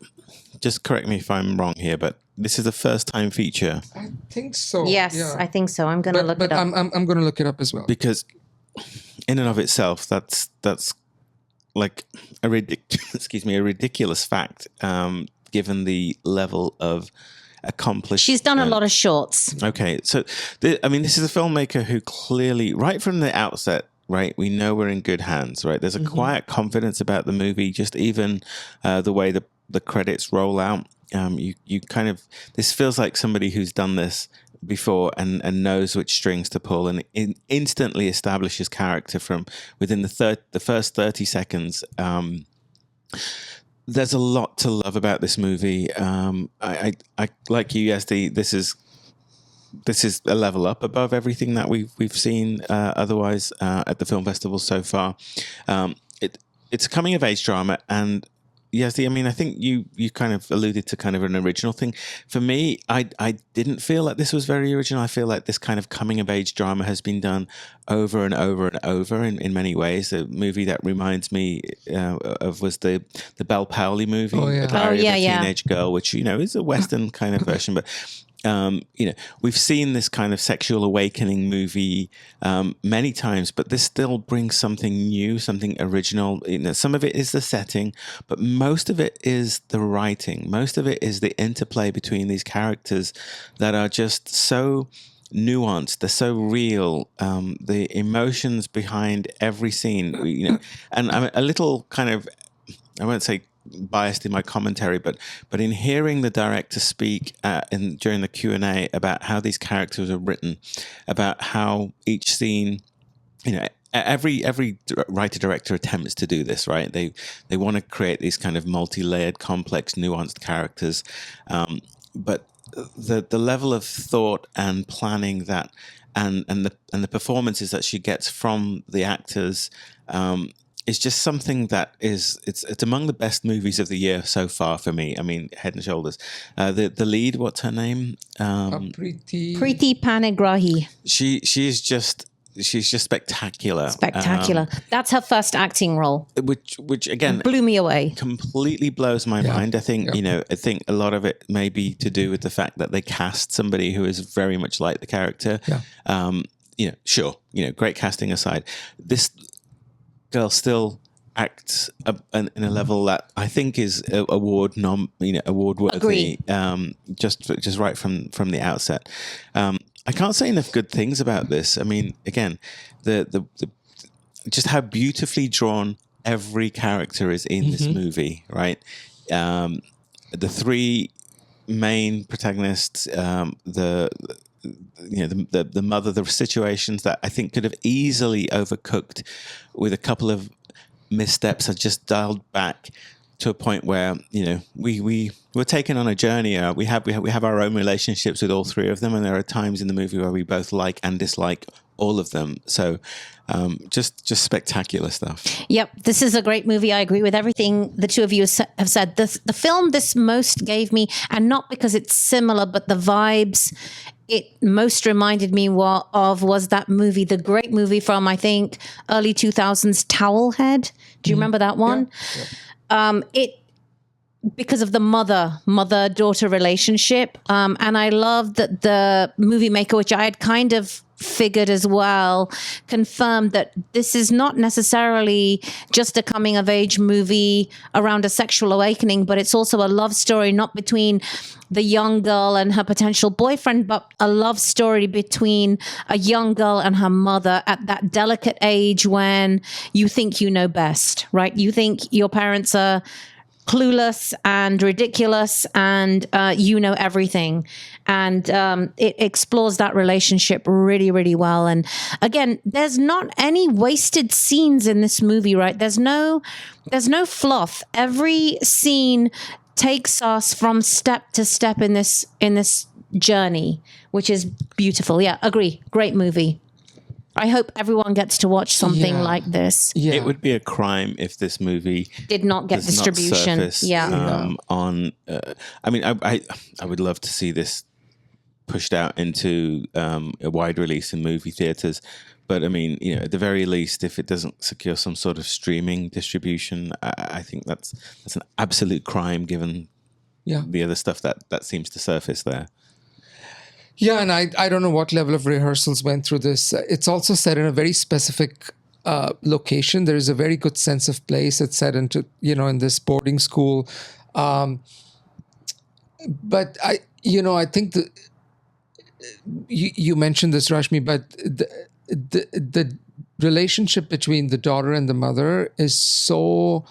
A: just correct me if I'm wrong here, but this is the first time feature.
C: I think so.
B: Yes, yeah. I think so. I'm going to look it up.
C: I'm going to look it up as well.
A: Because in and of itself, that's like a ridiculous fact, given the level of accomplishment.
B: She's done a lot of shorts.
A: Okay, so this is a filmmaker who clearly, right from the outset, right, we know we're in good hands, right? There's a quiet confidence about the movie, just even the way the credits roll out. You kind of, this feels like somebody who's done this before and knows which strings to pull, and instantly establishes character from within the first 30 seconds. There's a lot to love about this movie. I like you, Yazdi. This is a level up above everything that we've seen otherwise at the film festival so far. it's a coming of age drama, and Yazdi, I mean, I think you kind of alluded to kind of an original thing. For me, I didn't feel like this was very original. I feel like this kind of coming of age drama has been done over and over and over in many ways. The movie that reminds me of was the Belle Powley movie,
C: yeah.
A: The Diary of a
B: yeah.
A: Teenage Girl, which, you know, is a Western kind of version, but you know, we've seen this kind of sexual awakening movie many times, but this still brings something new, something original. You know, some of it is the setting, but most of it is the writing. Most of it is the interplay between these characters that are just so nuanced. They're so real. The emotions behind every scene, you know, and I'm a little kind of, I won't say biased in my commentary, but in hearing the director speak during the Q&A about how these characters are written, about how each scene, you know, every writer director attempts to do this, right? They want to create these kind of multi-layered, complex, nuanced characters, but the level of thought and planning that and the performances that she gets from the actors. It's just something that it's among the best movies of the year so far for me. I mean, head and shoulders. The lead, what's her name?
B: Preeti Panigrahi.
A: She's just spectacular.
B: Spectacular. That's her first acting role.
A: Which again
B: blew me away.
A: Completely blows my mind. I think you know. I think a lot of it may be to do with the fact that they cast somebody who is very much like the character.
C: Yeah.
A: You know, sure. You know, great casting aside, this girl still acts in a level that I think is award worthy. Just right from the outset. I can't say enough good things about this. I mean, again, the just how beautifully drawn every character is in this movie, right? The three main protagonists, the mother, the situations that I think could have easily overcooked with a couple of missteps are just dialed back to a point where, you know, we're taken on a journey. We have our own relationships with all three of them, and there are times in the movie where we both like and dislike all of them. So just spectacular stuff.
B: Yep, this is a great movie. I agree with everything the two of you have said. The film this most gave me, and not because it's similar, but the vibes it most reminded me of was that movie, the great movie from, I think, early 2000s, Towelhead. Do you remember that one? Yeah. Because of the mother-daughter relationship. And I love that the movie maker, which I had kind of figured as well, confirmed that this is not necessarily just a coming-of-age movie around a sexual awakening, but it's also a love story, not between the young girl and her potential boyfriend, but a love story between a young girl and her mother at that delicate age when you think you know best, right? You think your parents are clueless and ridiculous and you know everything, and it explores that relationship really, really well. And again, there's not any wasted scenes in this movie, right? There's no fluff. Every scene takes us from step to step in this journey, which is beautiful. Yeah, agree. Great movie. I hope everyone gets to watch something like this.
C: Yeah.
A: It would be a crime if this movie
B: did not get distribution.
A: On, I mean, I would love to see this pushed out into a wide release in movie theaters. But I mean, you know, at the very least, if it doesn't secure some sort of streaming distribution, I think that's an absolute crime given the other stuff that seems to surface there.
C: Yeah, and I don't know what level of rehearsals went through this. It's also set in a very specific location. There is a very good sense of place. It's set into, in this boarding school. But I think you mentioned this, Rashmi, but the relationship between the daughter and the mother is so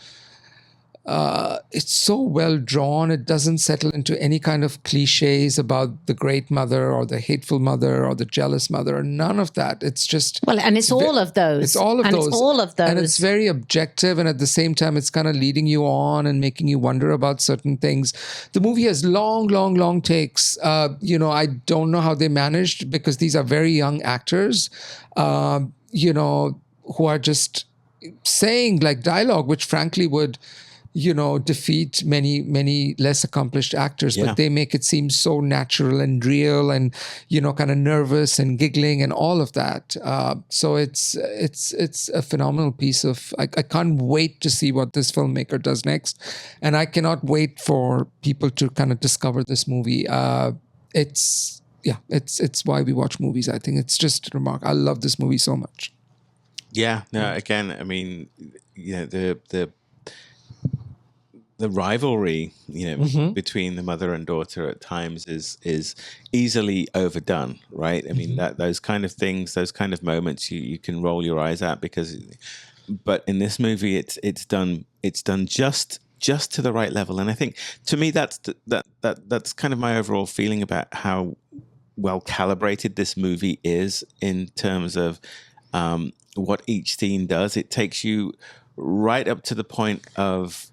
C: it's so well drawn. It doesn't settle into any kind of cliches about the great mother or the hateful mother or the jealous mother. None of that. It's just
B: and it's all of those.
C: It's all of those.
B: It's all of those.
C: And it's very objective, and at the same time, it's kind of leading you on and making you wonder about certain things. The movie has long takes. I don't know how they managed, because these are very young actors, who are just saying like dialogue, which frankly would, defeat many less accomplished actors, but they make it seem so natural and real and, kind of nervous and giggling and all of that. So it's a phenomenal piece of, I can't wait to see what this filmmaker does next. And I cannot wait for people to kind of discover this movie. It's why we watch movies. I think it's just remarkable. I love this movie so much.
A: Yeah, no, again, I mean, the rivalry, between the mother and daughter at times is easily overdone, right? I mean, that those kind of things, those kind of moments, you can roll your eyes at but in this movie, it's done just to the right level, and I think to me that's kind of my overall feeling about how well calibrated this movie is in terms of what each scene does. It takes you right up to the point of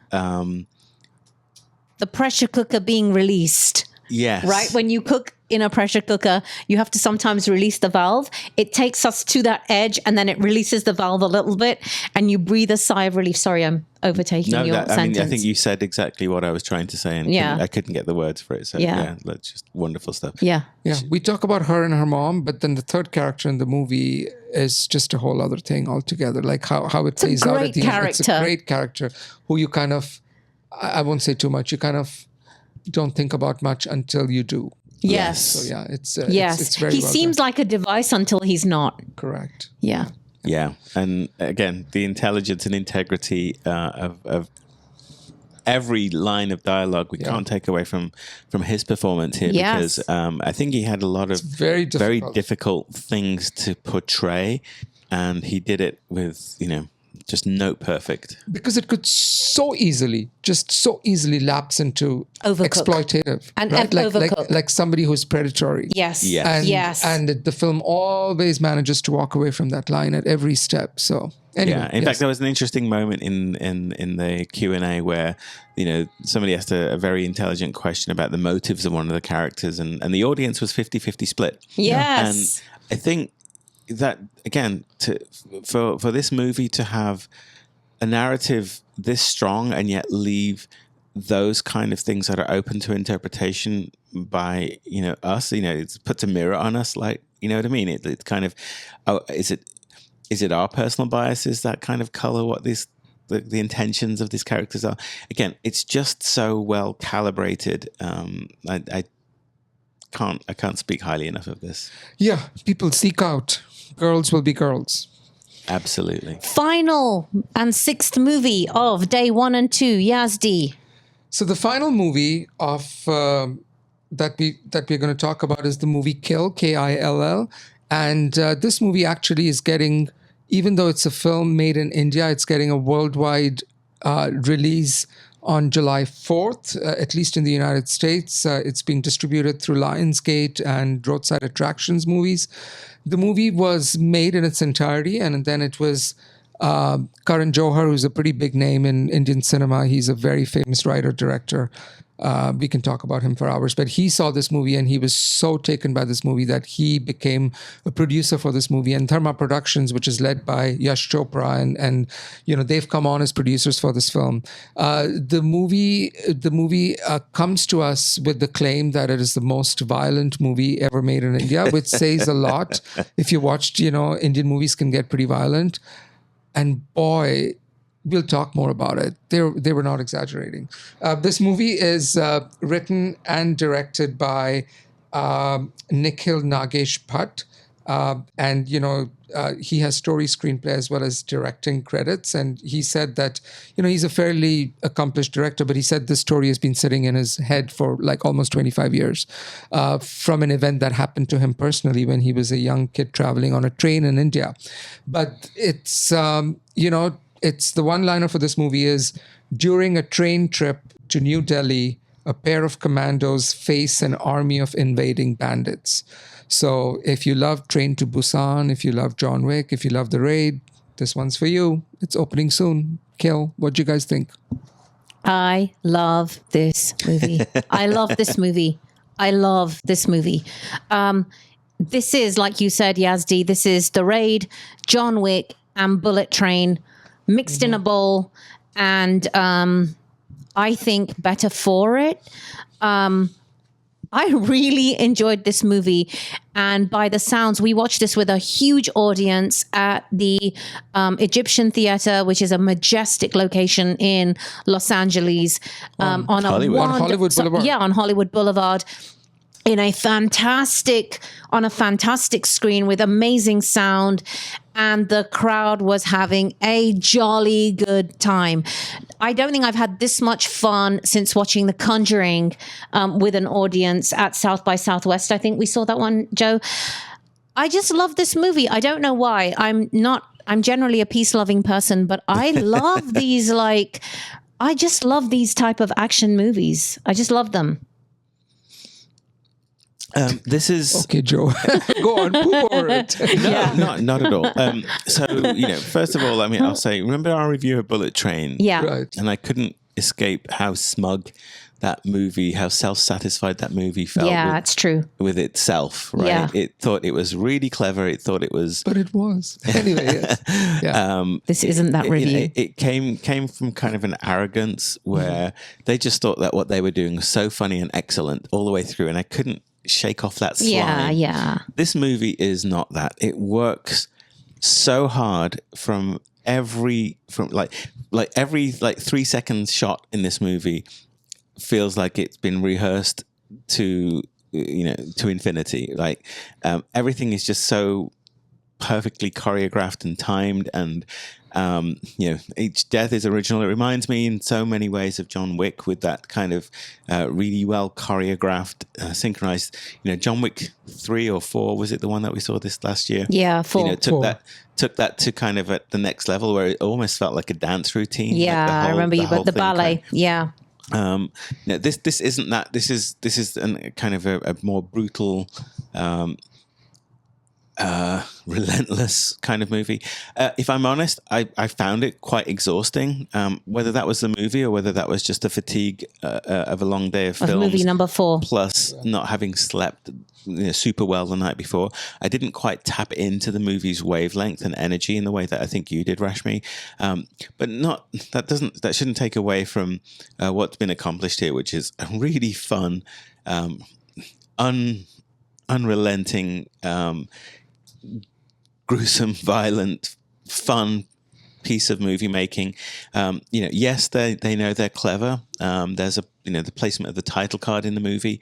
B: the pressure cooker being released.
A: Yes.
B: Right? When you cook in a pressure cooker, you have to sometimes release the valve. It takes us to that edge and then it releases the valve a little bit and you breathe a sigh of relief. Sorry, I'm overtaking your sentence.
A: I think you said exactly what I was trying to say and I couldn't get the words for it. So that's just wonderful stuff.
B: Yeah.
C: Yeah. We talk about her and her mom, but then the third character in the movie is just a whole other thing altogether. Like how it plays out at the end. It's a great character who you kind of, I won't say too much, you kind of don't think about much until you do.
B: Yes.
C: So yeah, it's very
B: he
C: well
B: seems
C: done.
B: like a device until he's not.
C: Correct.
B: Yeah.
A: Yeah, and again, the intelligence and integrity of every line of dialogue we can't take away from his performance here because I think he had a lot of very difficult things to portray, and he did it with just note perfect.
C: Because it could so easily lapse into exploitative.
B: And
C: like somebody who's predatory.
B: Yes.
C: And the film always manages to walk away from that line at every step. So anyway.
A: In fact, there was an interesting moment in the Q&A where, somebody asked a very intelligent question about the motives of one of the characters and the audience was 50-50 split.
B: Yes.
A: And I think that again for this movie to have a narrative this strong and yet leave those kind of things that are open to interpretation by us, it puts a mirror on us, like what I mean. It's kind of, is it our personal biases that kind of color what the intentions of these characters are? Again, it's just so well calibrated. I can't speak highly enough of this.
C: Yeah, people seek out. Girls will be girls.
A: Absolutely.
B: Final and sixth movie of day 1 and 2, Yazdi.
C: So the final movie of that we're going to talk about is the movie Kill, Kill. And this movie actually is getting, even though it's a film made in India, it's getting a worldwide release on July 4th, at least in the United States. It's being distributed through Lionsgate and Roadside Attractions movies. The movie was made in its entirety, and then it was Karan Johar, who's a pretty big name in Indian cinema. He's a very famous writer-director. We can talk about him for hours, but he saw this movie and he was so taken by this movie that he became a producer for this movie. And Dharma Productions, which is led by Yash Chopra, and they've come on as producers for this film. The movie comes to us with the claim that it is the most violent movie ever made in India, which says a lot. If you watched, Indian movies can get pretty violent, and boy, we'll talk more about it. They were not exaggerating. This movie is written and directed by Nikhil Nagesh Bhatt. And, he has story, screenplay, as well as directing credits. And he said that, he's a fairly accomplished director, but he said this story has been sitting in his head for like almost 25 years from an event that happened to him personally when he was a young kid traveling on a train in India. But it's, it's the one-liner for this movie is, during a train trip to New Delhi, a pair of commandos face an army of invading bandits. So if you love Train to Busan, if you love John Wick, if you love The Raid, this one's for you. It's opening soon. Kill, what do you guys think?
B: I love this movie. I love this movie. This is, like you said, Yazdi, this is The Raid, John Wick, and Bullet Train mixed in a bowl, and I think better for it. I really enjoyed this movie, and by the sounds, we watched this with a huge audience at the Egyptian Theater, which is a majestic location in Los Angeles, on
C: Hollywood Boulevard.
B: Yeah, on Hollywood Boulevard. On a fantastic screen with amazing sound, and the crowd was having a jolly good time. I don't think I've had this much fun since watching The Conjuring with an audience at South by Southwest. I think we saw that one, Joe. I just love this movie. I don't know why. I'm generally a peace-loving person, but I love these, I just love these type of action movies. I just love them.
A: This is
C: okay, Joe. Go on, poop over it.
A: Not at all. So, first of all, I'll say, remember our review of Bullet Train?
B: Yeah.
C: Right.
A: And I couldn't escape how smug that movie, how self-satisfied that movie felt.
B: Yeah, that's true.
A: With itself, right?
B: Yeah.
A: It thought it was really clever. It thought it was...
C: But it was. Anyway, yes. Yeah.
B: This isn't that review.
A: It came from kind of an arrogance where they just thought that what they were doing was so funny and excellent all the way through, and I couldn't shake off that slime.
B: Yeah.
A: This movie is not that. It works so hard from every 3 seconds shot in this movie feels like it's been rehearsed to infinity. Everything is just so perfectly choreographed and timed, and each death is original. It reminds me in so many ways of John Wick, with that kind of really well choreographed, synchronized. John Wick 3 or 4, was it the one that we saw this last year?
B: Yeah, 4.
A: Took that to kind of at the next level where it almost felt like a dance routine.
B: Yeah, I remember you, but the ballet. Yeah.
A: This isn't that. This is kind of a more brutal, relentless kind of movie. If I'm honest, I found it quite exhausting. Whether that was the movie or whether that was just the fatigue of a long day of films.
B: Movie number 4.
A: Plus not having slept super well the night before. I didn't quite tap into the movie's wavelength and energy in the way that I think you did, Rashmi. But that shouldn't take away from what's been accomplished here, which is a really fun, unrelenting, gruesome, violent, fun piece of movie making. Yes, they know they're clever. There's the placement of the title card in the movie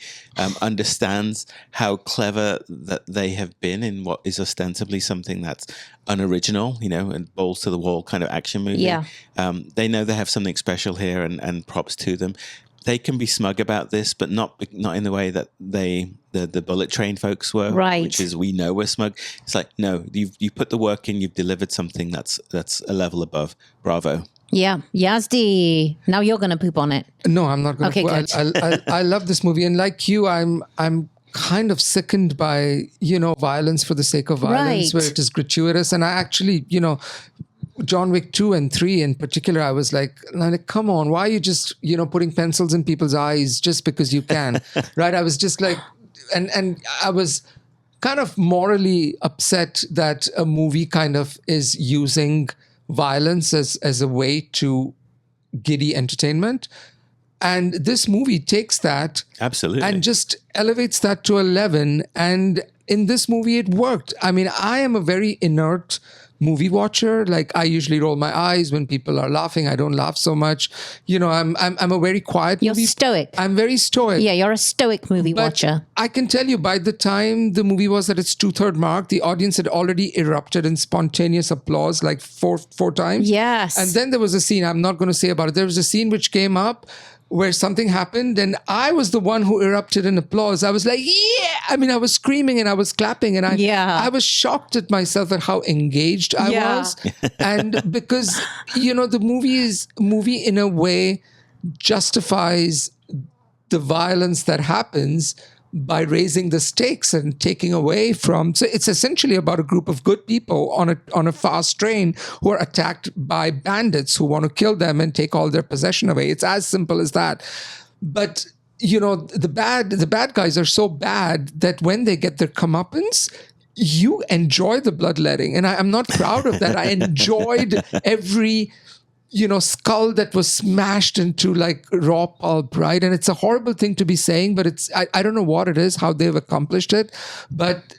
A: understands how clever that they have been in what is ostensibly something that's unoriginal, and balls to the wall kind of action movie.
B: Yeah.
A: They know they have something special here, and props to them. They can be smug about this, but not in the way that the Bullet Train folks were,
B: right?
A: Which is, we know we're smug. It's like, no, you've put the work in, you've delivered something that's a level above. Bravo. Yeah,
B: Yazdi. Now you're going to poop on it.
C: No, I'm not going to.
B: Okay, good.
C: I love this movie, and like you, I'm kind of sickened by violence for the sake of violence, where it is gratuitous, and I actually John Wick 2 and 3 in particular, I was like, come on, why are you just, putting pencils in people's eyes just because you can, right? I was just like, and I was kind of morally upset that a movie kind of is using violence as a way to giddy entertainment. And this movie takes that
A: absolutely
C: and just elevates that to 11. And in this movie, it worked. I mean, I am a very inert movie watcher. Like, I usually roll my eyes when people are laughing. I don't laugh so much. I'm a very quiet
B: You're stoic.
C: I'm very stoic.
B: Yeah, you're a stoic movie watcher.
C: I can tell you, by the time the movie was at its 2/3 mark, the audience had already erupted in spontaneous applause like four times.
B: Yes.
C: And then there was a scene, I'm not going to say about it. There was a scene which came up where something happened, and I was the one who erupted in applause. I was like, yeah! I mean, I was screaming and I was clapping, and I was shocked at myself at how engaged I was. And because, the movie in a way justifies the violence that happens by raising the stakes and taking away from. So it's essentially about a group of good people on a fast train who are attacked by bandits who want to kill them and take all their possession away. It's as simple as that. But the bad guys are so bad that when they get their comeuppance, you enjoy the bloodletting, and I'm not proud of that. I enjoyed every skull that was smashed into like raw pulp, right? And it's a horrible thing to be saying, but I don't know what it is, how they've accomplished it, but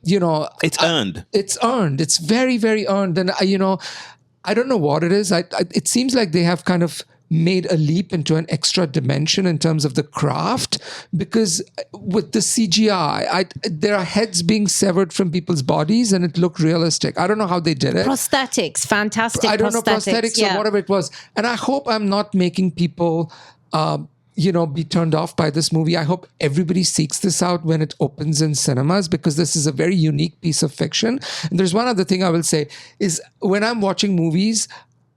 A: it's earned.
C: It's earned. It's very, very earned. And I don't know what it is. It seems like they have kind of made a leap into an extra dimension in terms of the craft, because with the CGI, there are heads being severed from people's bodies and it looked realistic. I don't know how they did it.
B: Prosthetics, fantastic.
C: I don't know, prosthetics or whatever it was. And I hope I'm not making people be turned off by this movie. I hope everybody seeks this out when it opens in cinemas, because this is a very unique piece of fiction. And there's one other thing I will say is, when I'm watching movies,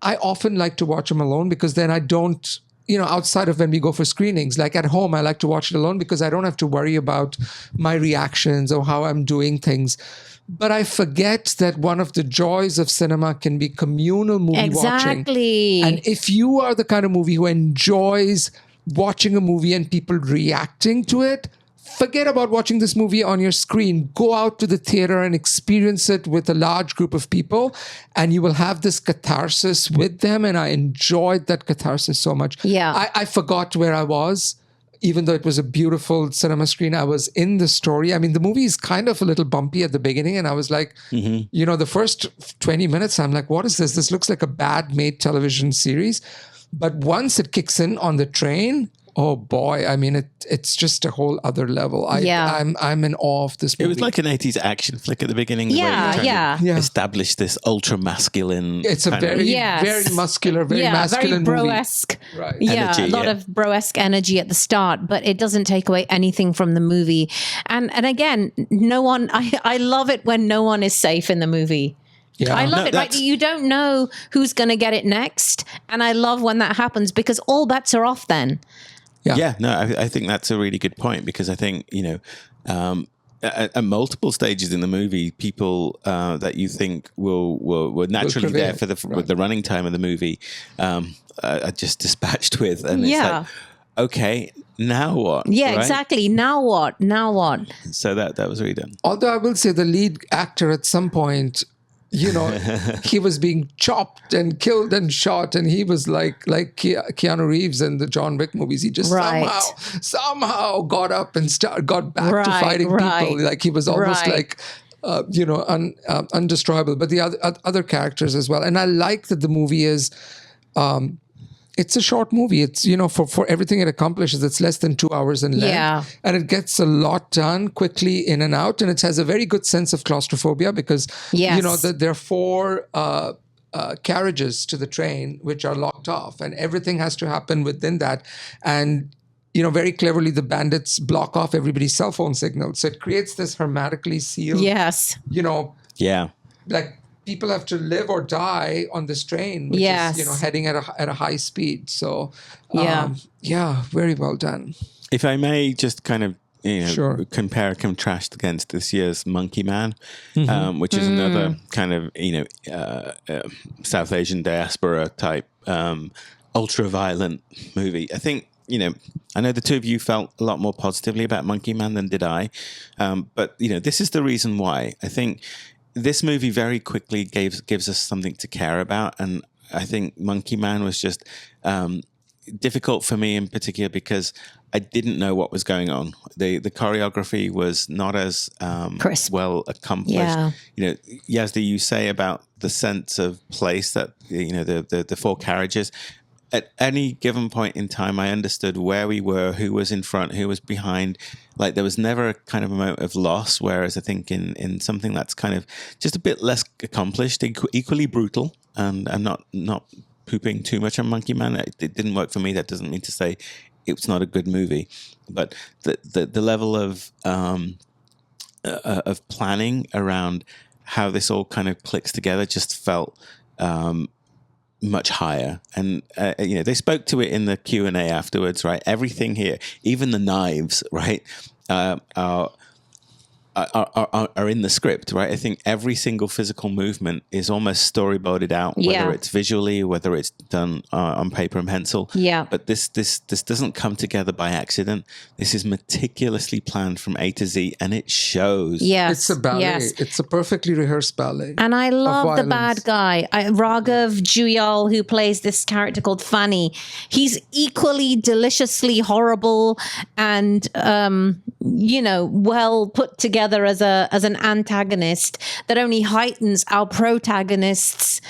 C: I often like to watch them alone, because then I don't, outside of when we go for screenings, like at home, I like to watch it alone because I don't have to worry about my reactions or how I'm doing things. But I forget that one of the joys of cinema can be communal movie watching.
B: Exactly.
C: And if you are the kind of movie who enjoys watching a movie and people reacting to it, forget about watching this movie on your screen. Go out to the theater and experience it with a large group of people, and you will have this catharsis with them. And I enjoyed that catharsis so much.
B: Yeah.
C: I forgot where I was, even though it was a beautiful cinema screen. I was in the story. I mean, the movie is kind of a little bumpy at the beginning, and I was like, the first 20 minutes, I'm like, what is this? This looks like a bad made television series. But once it kicks in on the train, oh boy, I mean, it's just a whole other level. I'm in awe of this movie.
A: It was like an 80s action flick at the beginning.
B: Yeah.
A: Establish this ultra masculine.
C: It's a very muscular, very masculine
B: very bro-esque.
C: movie. Right.
B: Yeah,
A: energy,
B: a lot of bro-esque energy at the start, but it doesn't take away anything from the movie. And again, I love it when no one is safe in the movie.
C: Yeah.
B: I love it, right? You don't know who's going to get it next. And I love when that happens, because all bets are off then.
A: I think that's a really good point, because I think, at multiple stages in the movie, people that you think were naturally there for with the running time of the movie are just dispatched with. And it's like, okay, now what?
B: Yeah,
A: right?
B: exactly. Now what?
A: So that was really done.
C: Although I will say the lead actor at some point, he was being chopped and killed and shot, and he was like Keanu Reeves in the John Wick movies. He just somehow got up and got back to fighting people. Like he was almost like undestroyable. But the other characters as well. And I like that the movie is. It's a short movie. It's, for everything it accomplishes, it's less than 2 hours in length.
B: Yeah.
C: And it gets a lot done quickly in and out. And it has a very good sense of claustrophobia, because, there are 4 carriages to the train which are locked off, and everything has to happen within that. And, very cleverly, the bandits block off everybody's cell phone signals. So it creates this hermetically sealed, like, people have to live or die on this train, which is, heading at a high speed. So, very well done.
A: If I may just kind of, compare and contrast against this year's Monkey Man, which is another kind of, South Asian diaspora type, ultra-violent movie. I think, I know the two of you felt a lot more positively about Monkey Man than did I. But, this is the reason why. I think this movie very quickly gives us something to care about, and I think Monkey Man was just difficult for me in particular because I didn't know what was going on. The choreography was not as
B: crisp,
A: well accomplished. Yeah. Yazdi, you say about the sense of place that the 4 carriages. At any given point in time, I understood where we were, who was in front, who was behind. Like, there was never a kind of a moment of loss, whereas I think in something that's kind of just a bit less accomplished, equally brutal, and I'm not pooping too much on Monkey Man. It didn't work for me. That doesn't mean to say it's not a good movie. But the level of planning around how this all kind of clicks together just felt much higher, and they spoke to it in the Q&A afterwards, right? Everything here, even the knives, right, are are in the script, right? I think every single physical movement is almost storyboarded out, whether it's visually, whether it's done on paper and pencil.
B: Yeah.
A: But this doesn't come together by accident. This is meticulously planned from A to Z, and it shows.
B: Yes.
C: It's a ballet.
B: Yes.
C: It's a perfectly rehearsed ballet.
B: And I love the bad guy, Raghav Juyal, who plays this character called Fanny. He's equally deliciously horrible and, well put together as an antagonist that only heightens our protagonist's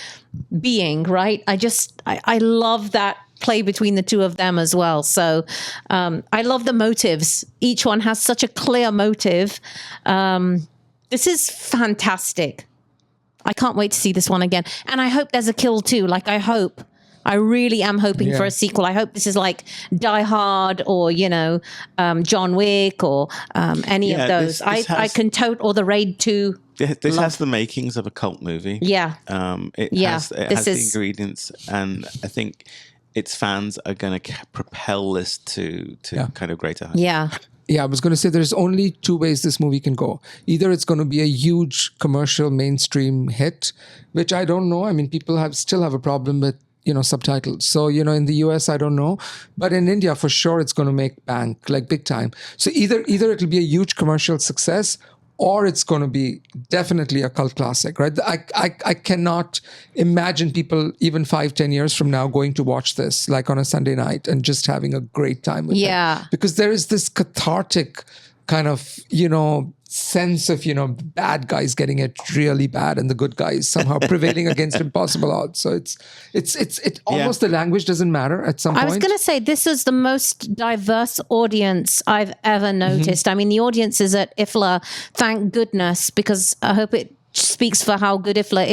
B: being, right? I love that play between the two of them as well. So I love the motives. Each one has such a clear motive. This is fantastic. I can't wait to see this one again. And I hope there's a kill too. Like, I really am hoping for a sequel. I hope this is like Die Hard or, John Wick or any of those. I can tote, or The Raid 2.
A: This has the makings of a cult movie.
B: Yeah.
A: It has the ingredients, and I think its fans are going to propel this to kind of greater heights.
B: Yeah.
C: Yeah, I was going to say there's only two ways this movie can go. Either it's going to be a huge commercial mainstream hit, which I don't know. I mean, people still have a problem with subtitles. So, in the US, I don't know. But in India, for sure, it's going to make bank, like big time. So either it'll be a huge commercial success, or it's going to be definitely a cult classic, right? I cannot imagine people even 5-10 years from now going to watch this like on a Sunday night and just having a great time with it. Because there is this cathartic kind of, sense of, bad guys getting it really bad and the good guys somehow prevailing against impossible odds. So it's almost the language doesn't matter at some point.
B: I was going to say, this is the most diverse audience I've ever noticed. I mean, the audiences at IFFLA, thank goodness, because I hope it speaks for how good IFFLA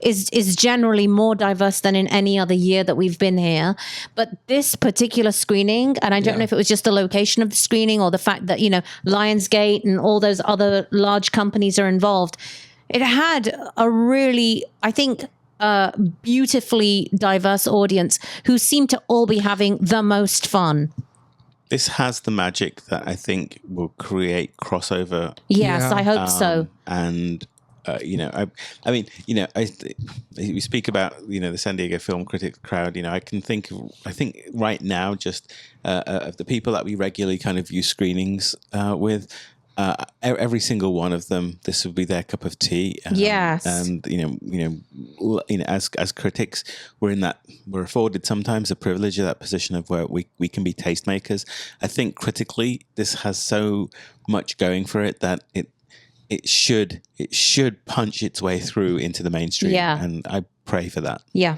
B: is generally more diverse than in any other year that we've been here. But this particular screening, and I don't know if it was just the location of the screening or the fact that, Lionsgate and all those other large companies are involved, it had a really, I think, beautifully diverse audience who seem to all be having the most fun.
A: This has the magic that I think will create crossover.
B: Yes, I hope so.
A: And we speak about, the San Diego Film Critics crowd. I think right now just of the people that we regularly kind of view screenings with, every single one of them, this would be their cup of tea.
B: Yes.
A: And, as critics, we're afforded sometimes the privilege of that position of where we can be tastemakers. I think critically, this has so much going for it that it should punch its way through into the mainstream.
B: Yeah.
A: And I pray for that.
B: Yeah.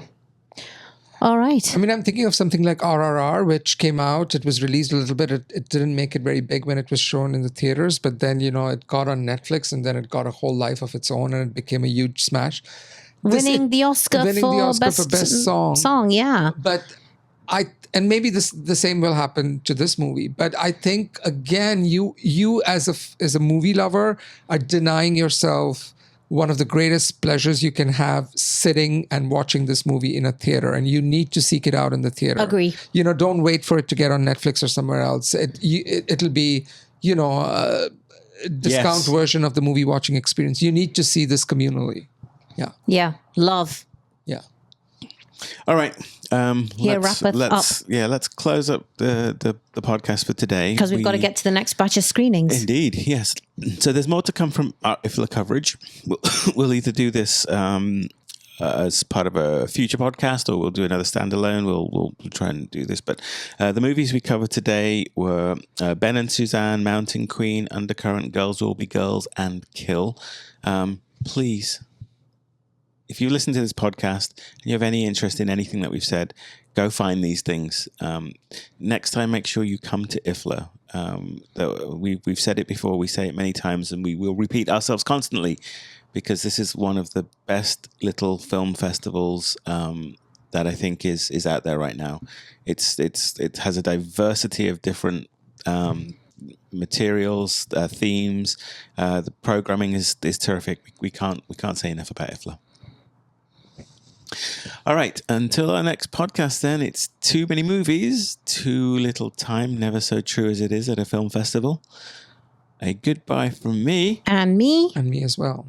B: All right.
C: I mean, I'm thinking of something like RRR, which came out. It was released a little bit. It didn't make it very big when it was shown in the theaters, but then, it got on Netflix and then it got a whole life of its own and it became a huge smash.
B: Winning the Oscar for best song. Yeah.
C: But and maybe the same will happen to this movie. But I think, again, you as a movie lover are denying yourself one of the greatest pleasures you can have, sitting and watching this movie in a theater, and you need to seek it out in the theater.
B: Agree.
C: Don't wait for it to get on Netflix or somewhere else. It'll be, a discount version of the movie watching experience. You need to see this communally. Yeah.
B: Yeah. Love.
C: Yeah.
A: All right.
B: Wrap it up.
A: Yeah, let's close up the podcast for today.
B: Because we've got to get to the next batch of screenings.
A: Indeed, yes. So there's more to come from our IFFLA coverage. We'll either do this as part of a future podcast, or we'll do another standalone. We'll try and do this. But the movies we covered today were Ben and Suzanne, Mountain Queen, Undercurrent, Girls Will Be Girls, and Kill. Please, if you listen to this podcast and you have any interest in anything that we've said, go find these things. Next time, make sure you come to IFFLA. We've said it before, we say it many times, and we will repeat ourselves constantly, because this is one of the best little film festivals that I think is out there right now. It has a diversity of different materials, themes. The programming is terrific. We can't say enough about IFFLA. All right, until our next podcast then, it's too many movies, too little time, never so true as it is at a film festival. A goodbye from me.
B: And me.
C: And me as well.